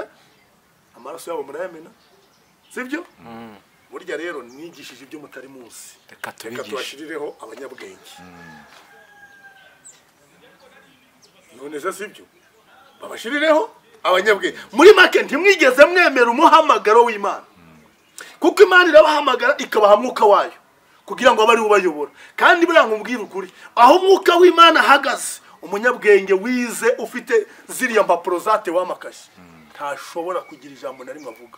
amaraso yabo murayamena. Sibyo? Burya rero mwigishije ibyo mutari muzi, reka tubashirireho abanyabwenge. None se sibyo? Babashirireho abanyabwenge. Muri make ntimwigeze mwemera umuhamagaro w'Imana, kuko Imana irabahamagara ikabaha mwuka wayo kugira ngo abari ubayobora. Kandi buriya nkubwira ukuri, aho mwuka w'Imana ahagaze, umunyabwenge wize ufite ziriya mpapuro zatewe amakashi ntashobora kugira ijambo na rimwe avuga.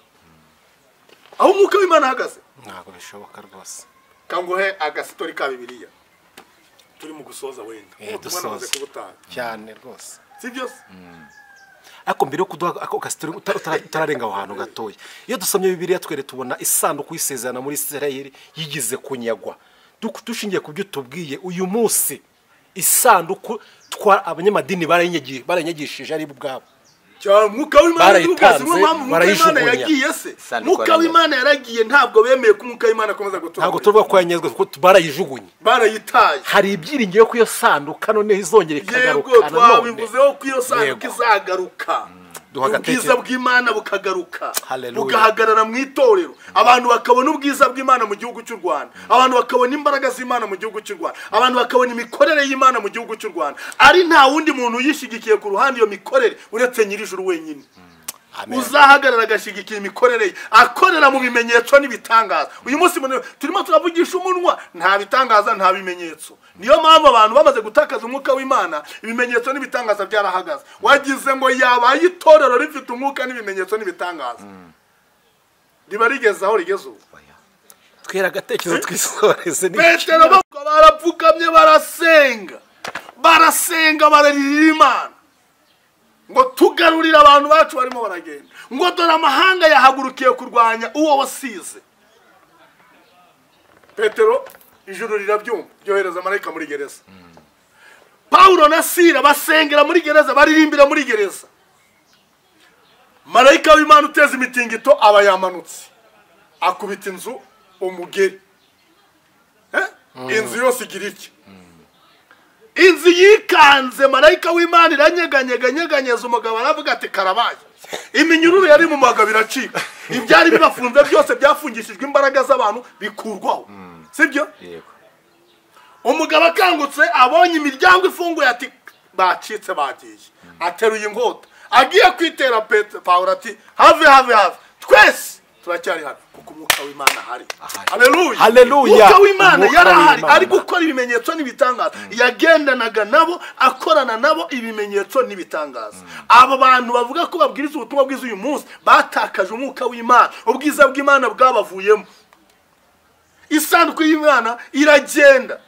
Aho mwuka w'Imana ahagaze ntabwo bishoboka rwose. Kanguhe agasitori ka Bibiliya turi mu gusoza wenda. Dusoza cyane rwose. Sibyo? Ako mbere yo kuduha ako gasitori utararenga aho hantu gatoya. Iyo dusomye Bibiliya twere tubona isanduku y'isezerano muri Isirayeli yigize kunyagwa. Dushingiye ku byo tubwiye uyu munsi, isanduku abanyamadini baranyagishije ari bwabo. Mwuka w'Imana yagiye se. Mwuka w'Imana yaragiye, ntabwo bemeye ko Mwuka w'Imana akomeza gutura. Ntabwo tuvuga ko yanyezwe, kuko barayijugunye, barayitaye. Hari ibyiringiro ko iyo sanduka none izongera ikagaruka. Yego, twabivuzeho ko iyo sanduka izagaruka. ubwiza bw'Imana bukagaruka Hallelujah. bugahagarara mu itorero, abantu bakabona ubwiza bw'Imana mu gihugu cy'u Rwanda, abantu bakabona imbaraga z'Imana mu gihugu cy'u Rwanda, abantu bakabona imikorere y'Imana mu gihugu cy'u Rwanda, ari nta wundi muntu uyishigikiye ku ruhande iyo mikorere uretse Nyirijuru wenyine. Uzahagarara agashigikira imikorere akorera mu bimenyetso n'ibitangaza. Uyu munsi turimo turavugisha umunwa, nta bitangaza nta bimenyetso. Niyo mpamvu abantu bamaze gutakaza umwuka w'Imana, ibimenyetso n'ibitangaza byarahagaze. Wagize ngo yabaye itorero rifite umwuka n'ibimenyetso n'ibitangaza, riba rigeze aho rigeze ubu. Twera agatekerezo twisoreze. Petero barapfukamye barasenga bararira Imana ngo tugarurira abantu bacu barimo baragenda, ngo dore amahanga yahagurukiye kurwanya uwo wasize. Petero ijuru rirabyumva, ryohereza marayika muri gereza. Paulo na Sila basengera muri gereza, baririmbira muri gereza. Marayika w'Imana uteza imitingito aba yamanutse, akubita inzu umugeri. Inzu yose igira iki? Inzu yikanze, marayika w'Imana iranyeganyeza, umugabo aravuga ati karabaye. Iminyururu yari mu magabo iracika, ibyari bibafunze byose byafungishijwe imbaraga z'abantu bikurwaho. Sibyo? Yego. Umugabo akangutse abonye imiryango ifunguye ati bacitse bagiye. Ateruye inkota agiye kwitera Paulo ati have twese turacyari hano kuko umwuka w'Imana hari. Haleluya. Umwuka w'Imana yarahari ari gukora ibimenyetso n'ibitangaza. Yagendanaga nabo, akorana nabo ibimenyetso n'ibitangaza. Abo bantu bavuga ko babwiriza ubutumwa bwiza uyu munsi batakaje umwuka w'Imana, ubwiza bw'Imana bwabavuyemo. Isanduku y'Imana iragenda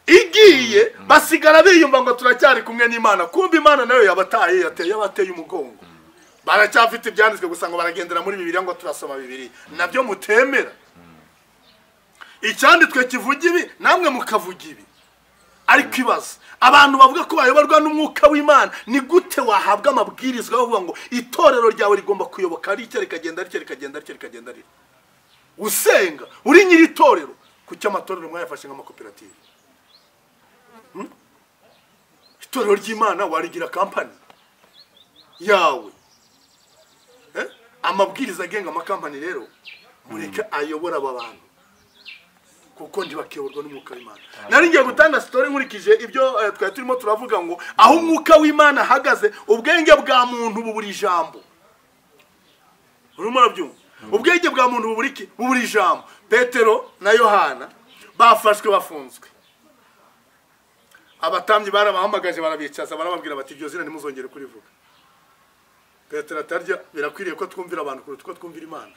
igiye, basigara biyumva ngo turacyari kumwe n'Imana, kumbe Imana nayo yabataye, yabateye umugongo. Baracyafite ibyanditswe gusa ngo baragendera muri Bibiliya ngo turasoma Bibiliya, nabyo mutemera. Icyanditswe kivuga ibi, namwe mukavuga ibi. Ariko ibaza abantu bavuga ko bayoborwa n'umwuka w'Imana, ni gute wahabwa amabwirizwa bavuga ngo itorero ryawe rigomba kuyoboka ari icyo rikagenda ari usenga uri nyiri itorero? Kuki amatorero mwayafashe nk'amakoperative? Itorero ry'Imana warigira kampani yawe. Amabwiriza agenga amakampani rero mureke ayobora aba bantu, kuko ndibakeyorwa n'umwuka w'Imana. Nari ngiye gutanga story nkurikije ibyo twari turimo turavuga ngo aho umwuka w'Imana hagaze ubwenge bwa muntu buburi ijambo. Urimo arabyumva? Ubwenge bwa muntu buburi ijambo. Petero na Yohana bafashwe bafunzwe, abatambyi barabahamagaje barabicaza barababwira bati iryo zina nimuzongere kurivuga. Petero atarya, birakwiriye ko twumvira abantu kuruta ko twumvira Imana.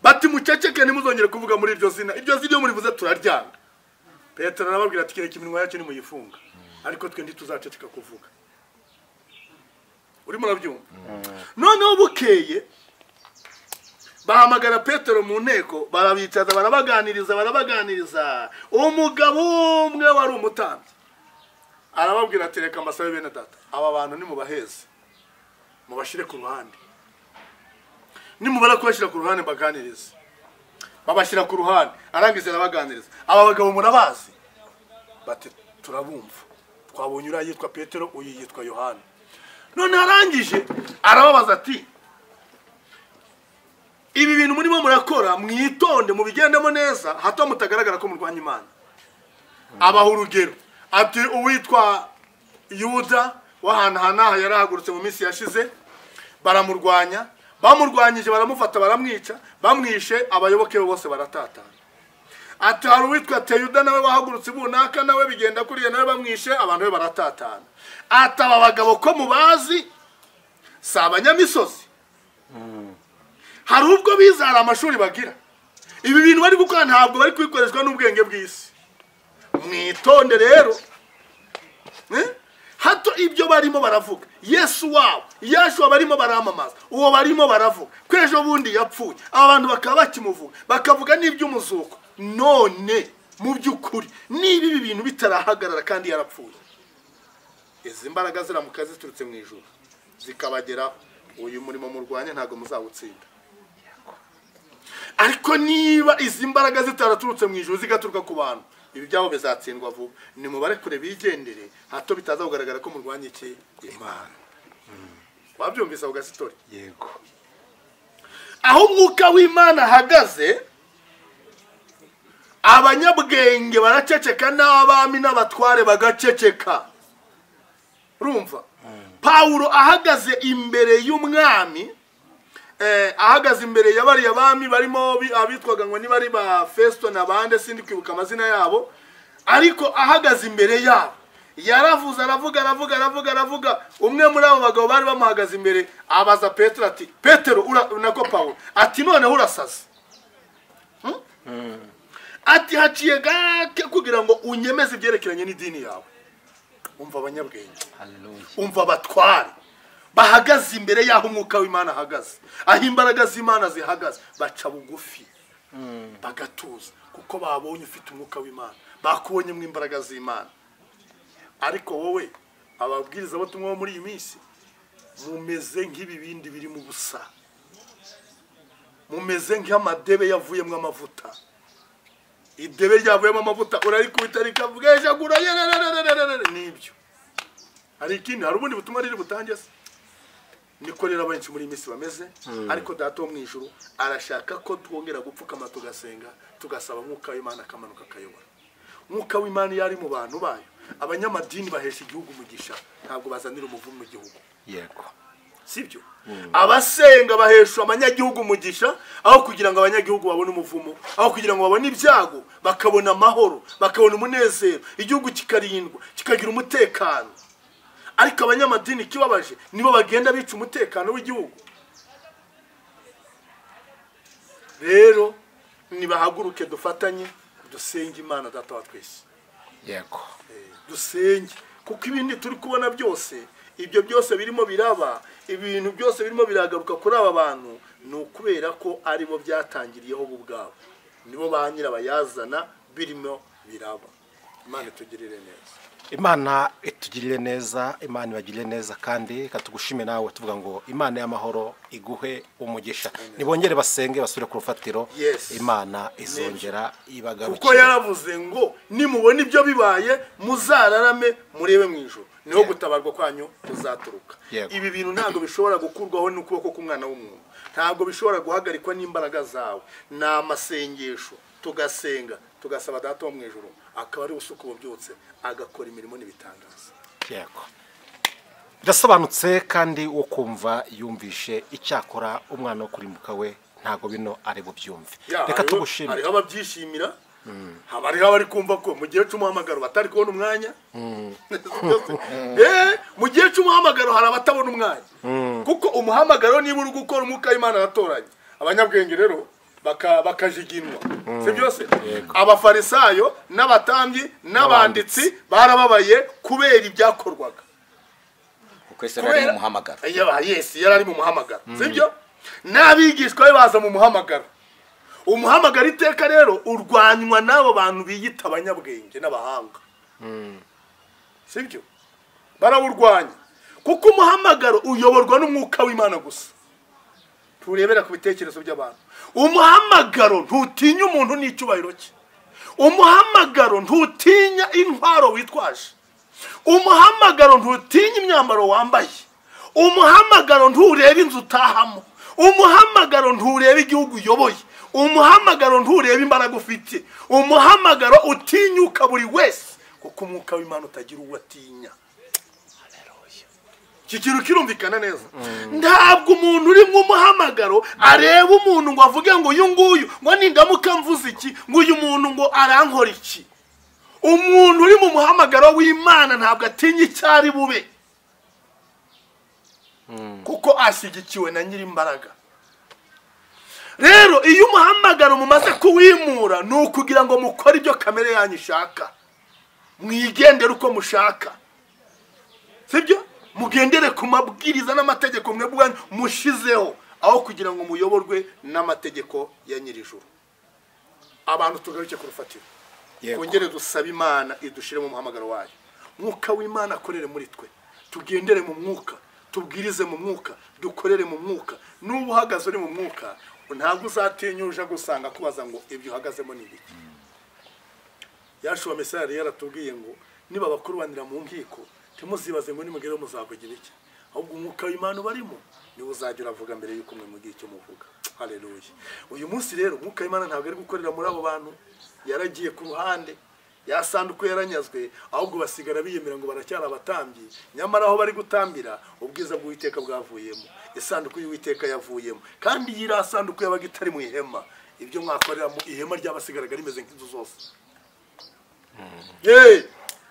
Bati muceceke nimuzongere kuvuga muri iryo zina iyo murivuze turaryanga. Petero arababwira ati kereka iminwa yacu nimuyifunga, ariko twe ntituzaceceka kuvuga. Urimo urabyumva? Noneho bukeye bahamagara Petero mu nteko, barabicaza barabaganiriza. Umugabo umwe wari umutambyi arababwira ati reka mbasabe bene data, aba bantu nimubaheze mubashire ku ruhande, nimubara kubashira ku ruhande baganiriza. Babashira ku ruhande, arangiza arabaganiriza. Aba bagabo murabazi? Bati turabumva, twabonye uriya yitwa Petero, uyu yitwa Yohana. None arangije arababaza ati ibi bintu murimo murakora mwitonde mubigendemo neza, hato mutagaragara ko murwanya Imana. Abaha urugero ati uwitwa Yuda wahanahana yarahagurutse mu minsi yashize, baramurwanya, bamurwanyije baramufata baramwica, bamwishe abayoboke be bose baratatana. Ati hari uwitwa Teyuda nawe wahagurutse bunaka nawe bigenda kuriye nawe bamwishe, abantu be baratatana. Ati aba bagabo ko mubazi si abanyamisozi, hari ubwo bizara amashuri bagira. Ibi bintu bari gukora ntabwo bari kwikoreshwa n'ubwenge bw'isi. Mwitonde rero. Hato ibyo barimo baravuga Yesu wabo, Yashua barimo baramamaza, uwo barimo baravuga kwejo bundi yapfuye, abantu bakaba bakimuvuga, bakavuga n'iby'umuzuko. None mu by'ukuri niba ibi bintu bitarahagarara kandi yarapfuye, izi mbaraga ziramuka ziturutse mu ijuru zikabagera, uyu murimo murwanya ntago muzawutsinda. Ariko niba izi mbaraga zitaraturutse mu ijuru zigaturuka ku bantu, ibi byabo bizatsindwa vuba. Nimubare kure bigendere hato bitaza kugaragara ko murwanya iki Imana. Wabyumvise aho gasitori? Yego. Aho umwuka w'Imana ahagaze, abanyabwenge baraceceka n'abami n'abatware bagaceceka. Urumva? Pawulo ahagaze imbere y'umwami, ahagaze imbere y'abari abami barimo abitwaga ngo niba ari ba Festo n'abande sindi kwibuka amazina yabo, ariko ahagaze imbere yabo yaravuze aravuga. Umwe muri abo bagabo bari bamuhagaze imbere abaza Petero ati, Petero nako Pawulo ati, noneho urasaze? Ati haciye gake kugira ngo unyemeze ibyerekeranye n'idini yawe. Umva abanyabwenge, umva abatware bahagaze imbere y'aho umwuka w'Imana ahagaze, aho imbaraga z'Imana zihagaze, baca bugufi bagatuza, kuko babonye ufite umwuka w'Imana, bakubonye mu imbaraga z'Imana. Ariko wowe ababwiriza batumwa muri iyi minsi mumeze nk'ibibindi biri mu busa, mumeze nk'amadebe yavuyemo amavuta. Idebe ryavuyemo amavuta urarikubita rikavugeshagura nibyo. Hari ikindi, hari ubundi butumwa riri butange se? Niko rero abenshi muri minsi bameze. Ariko Data wo mu ijuru arashaka ko twongera gupfukama tugasenga, tugasaba umwuka w'Imana akamanuka akayobora. Umwuka w'Imana yari mu bantu bayo, abanyamadini bahesha igihugu umugisha, ntabwo bazanira umuvumo mu gihugu. Yego. Sibyo? Abasenga bahesha abanyagihugu umugisha, aho kugira ngo abanyagihugu babone umuvumo, aho kugira ngo babone ibyago, bakabona amahoro, bakabona umunezero, igihugu kikarindwa, kikagira umutekano. Ariko abanyamadini kibabaje nibo bagenda bica umutekano w'igihugu. Rero nibahaguruke dufatanye dusenge Imana Data wa twese. Yego. Dusenge, kuko ibindi turi kubona byose, ibyo byose birimo biraba, ibintu byose birimo biragaruka kuri aba bantu, ni ukubera ko aribo byatangiriyeho ubwabo, nibo ba nyirabayazana birimo biraba. Imana itugirire neza. Imana itugirire neza, Imana ibagirire neza, kandi katugushime nawe tuvuga ngo Imana y'amahoro iguhe umugisha. Nibongere basenge basubire ku rufatiro. Imana izongera ibagarukire. Kuko yaravuze ngo nimubona ibyo bibaye muzararame murebe mu ijuru, niho gutabarwa kwanyu kuzaturuka. Ibi bintu ntabwo bishobora gukurwaho n'ukuboko k'umwana w'umuntu, ntabwo bishobora guhagarikwa n'imbaraga zawe. Ni amasengesho, tugasenga tugasaba Data wo mu ijuru, akaba ari usuka ububyutse agakora imirimo n'ibitangaza. Yego. Birasobanutse kandi wo kumva yumvishe icyakora umwana wo kurimbuka we ntago bino ari bubyumve. Reka tugushimire. Hariho ababyishimira, hariho abari kumva ko mu gihe cy'umuhamagaro batari kubona umwanya. Mu gihe cy'umuhamagaro hari abatabona umwanya, kuko umuhamagaro niba uri gukora umwuka w'Imana aratoranya. Abanyabwenge rero bakajiginwa. Si byose? Abafarisayo n'abatambyi n'abanditsi barababaye kubera ibyakorwaga. Kuko Yesu yari mu muhamagaro. Yesu yari ari mu muhamagaro. Si byo? N'abigishwa be baza mu muhamagaro. Umuhamagaro iteka rero urwanywa n'abo bantu biyita abanyabwenge n'abahanga. Si byo? Barawurwanya. Kuko umuhamagaro uyoborwa n'umwuka w'Imana gusa. Turebera ku bitekerezo by'abantu. Umuhamagaro ntutinya umuntu n'icyubahiro cye. Umuhamagaro ntutinya intwaro witwaje. Umuhamagaro ntutinya imyambaro wambaye. Umuhamagaro ntureba inzu utahamo. Umuhamagaro ntureba igihugu uyoboye. Umuhamagaro ntureba imbaraga ufite. Umuhamagaro utinyuka buri wese, kuko umwuka w'Imana utagira uwo atinya. Kikiru kirumvikana neza. Ntabwo umuntu uri mu muhamagaro areba umuntu ngo avuge ngo uyu nguyu ngo nindamuka mvuze iki, ngo uyu muntu ngo arankora iki. Umuntu uri mu muhamagaro w'Imana ntabwo atinya icyari bube, kuko ashyigikiwe na nyirimbaraga. Rero iyo umuhamagaro mumaze kuwimura ni ukugira ngo mukore ibyo kamere yanyu ishaka, mwigendere uko mushaka. Sibyo? Mugendere ku mabwiriza n'amategeko mwebwe mushizeho, aho kugira ngo muyoborwe n'amategeko ya nyirijuru. Abantu tugaruke ku rufatiro. Kongere dusaba Imana idushire mu muhamagaro wayo. Mwuka w'Imana akorere muri twe. Tugendere mu mwuka, tubwirize mu mwuka, dukorere mu mwuka. N'ubu uhagaze uri mu mwuka, ntabwo uzatinyuje gusanga kubaza ngo ibyo uhagazemo ni ibiki. Yashuwa Mesaya yari yaratubwiye ngo niba bakurubanira mu nkiko timuzibaze ngo nimugere muzavuga ibiki, ahubwo umwuka w'Imana barimo niwe uzajya uravuga mbere yuko mwe mugiye icyo muvuga. Haleluya. Uyu munsi rero umwuka w'Imana ntabwo ari gukorera muri abo bantu, yaragiye ku ruhande, yasanduku yaranyazwe, ahubwo basigara biyemera ngo baracyari abatambyi, nyamara aho bari gutambira ubwiza bw'Uwiteka bwavuyemo, isanduku y'Uwiteka yavuyemo, kandi iyi sanduku yabaga itari mu ihema, ibyo mwakorera mu ihema ryabasigaraga rimeze nk'inzu zose.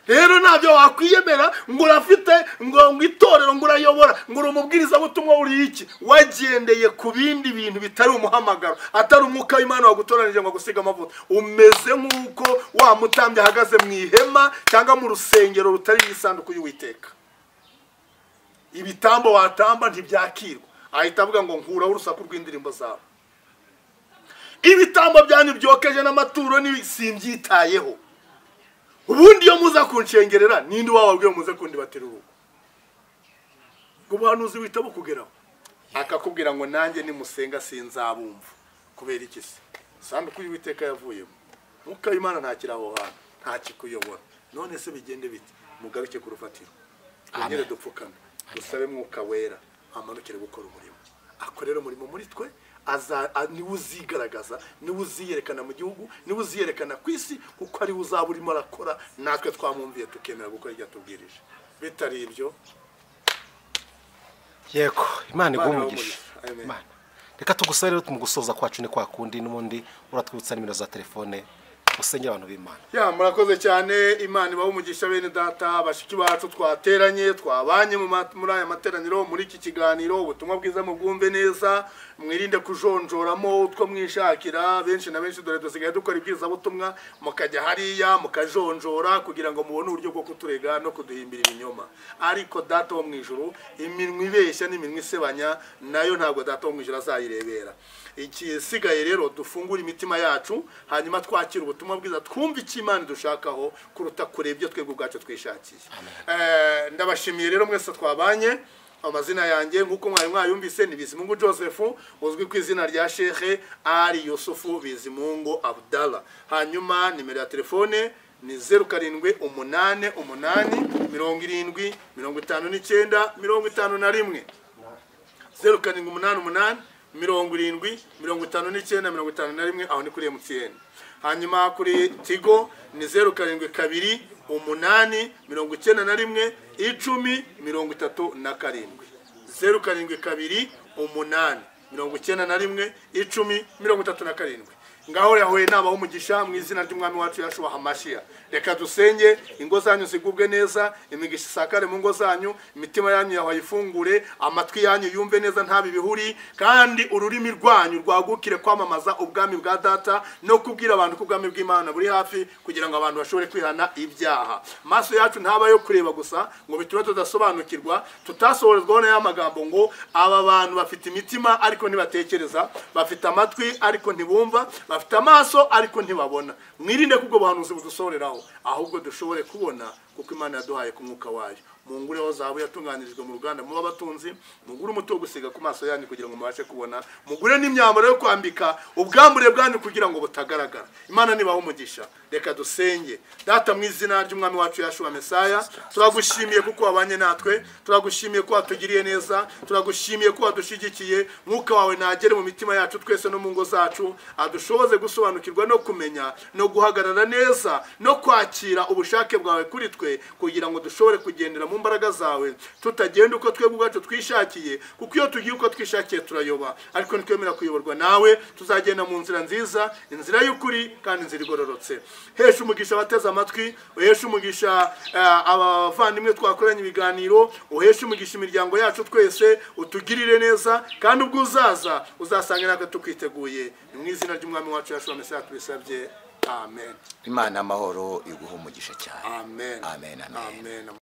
Rero ntabyo wakwiyemera ngo urafite ngo itorero ngo urayobora ngo urumubwiriza butumwa uri iki, wagendeye ku bindi bintu bitari umuhamagaro, atari umwuka w'Imana wagutoranije ngo gusiga amavuta. Umeze nk'uko wa mutambye ahagaze mu ihema cyangwa mu rusengero rutari isanduku y'Uwiteka. Ibitambo watamba ntibyakirwa, ahita avuga ngo nkuraho urusaku rw'indirimbo zawe. Ibitambo byanyu byokeje n'amaturo simbyitayeho. Ubundi iyo muza kunshengerera ninde wababwiye muze kundi batera urugo. Ubuhanuzi wita bukugeraho akakubwira ngo nanjye nimusenga sinzabumva. Kubera iki se? Sanduku y'Uwiteka yavuyemo, mwuka w'Imana ntakiraho hano, ntakikuyobora. None se bigende biti? Mugaruke ku rufatiro, twongere dupfukame, dusabe mwuka wera amanukire gukora umurimo. Akorera umurimo muri twe, niwe uzigaragaza, niwe uziyerekana mu gihugu, niwe uziyerekana ku isi, kuko ari uzaba urimo arakora, natwe twamwumviye tukemera gukora ibyo atubwirije. Bitari ibyo, yego Imana igumugisha. Reka tugusabe rero mu gusoza kwacu ni kwa kundi n'ubundi uratwibutsa nimero za telefone usengera abantu b'Imana. Ya murakoze cyane, Imana ibaho umugisha bene data, bashiki bacu twateranye, twabanye muri aya materaniro, muri iki kiganiro, ubutumwa bwiza mu bwumve neza, mwirinde kujonjoramo utwo mwishakira. Benshi na benshi dore dusigaye dukora ibwiza butumwa, mukajya hariya mukajonjora kugira ngo mubone uburyo bwo kuturega no kuduhimbira ibinyoma. Ariko data wo mwijuru, iminwa ibeshya n'iminwa isebanya nayo ntabwo data wo mwijuru azayirebera. Ikisigaye rero dufungura imitima yacu, hanyuma twakira ubutumwa bwiza, twumva icyo Imana dushakaho kuruta kure ibyo twebwe ubwacu twishakiye. Ndabashimiye rero mwese twabanye. Amazina yanjye nkuko mwayumvise ni Bizimungu Joseph, uzwi ku izina rya Sheikh Ali Yusufu Bizimungu Abdallah. Hanyuma nimero ya telefone ni 0788 70 59 51 0788 70 59 aho ni kuri MTN. Hanyuma kuri Tigo ni 0728 91 10 37 0728 91 10 37. Ngaho yahuye nabaho umugisha mu izina ry'umwami wacu Yashua Hamashiya. Reka dusenge, ingo zanyu zigubwe neza, imigisha isakare mu ngo zanyu, imitima yanyu yahayifungure, amatwi yanyu yumve neza ntabi bihuri, kandi ururimi rwanyu rwagukire kwamamaza ubwami bwa data no kubwira abantu ko ubwami bw'Imana buri hafi, kugira ngo abantu bashobore kwihana ibyaha. Maso yacu ntaba yo kureba gusa ngo bitume tudasobanukirwa, tutasohorezwaho n'aya magambo ngo aba bantu bafite imitima ariko ntibatekereza, bafite amatwi ariko ntibumva, bafite amaso ariko ntibabona. Mwirinde kubwo buhanuzi budusoreraho, ahubwo dushobore kubona kuko Imana yaduhaye ku mwuka wayo. Mungureho zahabu yatunganirijwe mu ruganda muba batunzi, mugure umuti wo gusiga ku maso yanyu kugira ngo mubashe kubona, mugure n'imyambaro yo kwambika ubwambure bwanyu kugira ngo butagaragara. Imana nibaho umugisha. Reka dusenge. Data mu izina ry'umwami wacu Yashua Mesaya, turagushimiye kuko wabanye natwe, turagushimiye ko watugiriye neza, turagushimiye ko wadushigikiye. Mwuka wawe nagere mu mitima yacu twese no mu ngo zacu, adushoboze gusobanukirwa no kumenya no guhagarara neza no kwakira ubushake bwawe kuri twe, kugira ngo dushobore kugendera mu mbaraga zawe, tutagenda uko twebwe ubwacu twishakiye, kuko iyo tugiye uko twishakiye turayoba. Ariko nitwemera kuyoborwa nawe, tuzagenda mu nzira nziza, inzira y'ukuri kandi inzira igororotse. Hesha umugisha abateze amatwi, uhesha umugisha abavandimwe twakoranye ibiganiro, uhesha umugisha imiryango yacu twese, utugirire neza, kandi ubwo uzaza uzasanga natwe tukwiteguye. Mu izina ry'umwami wacu Yashua Mesaya tubisabye. Amen. Imana amahoro iguha umugisha cyane. Amen. Amen. Amen.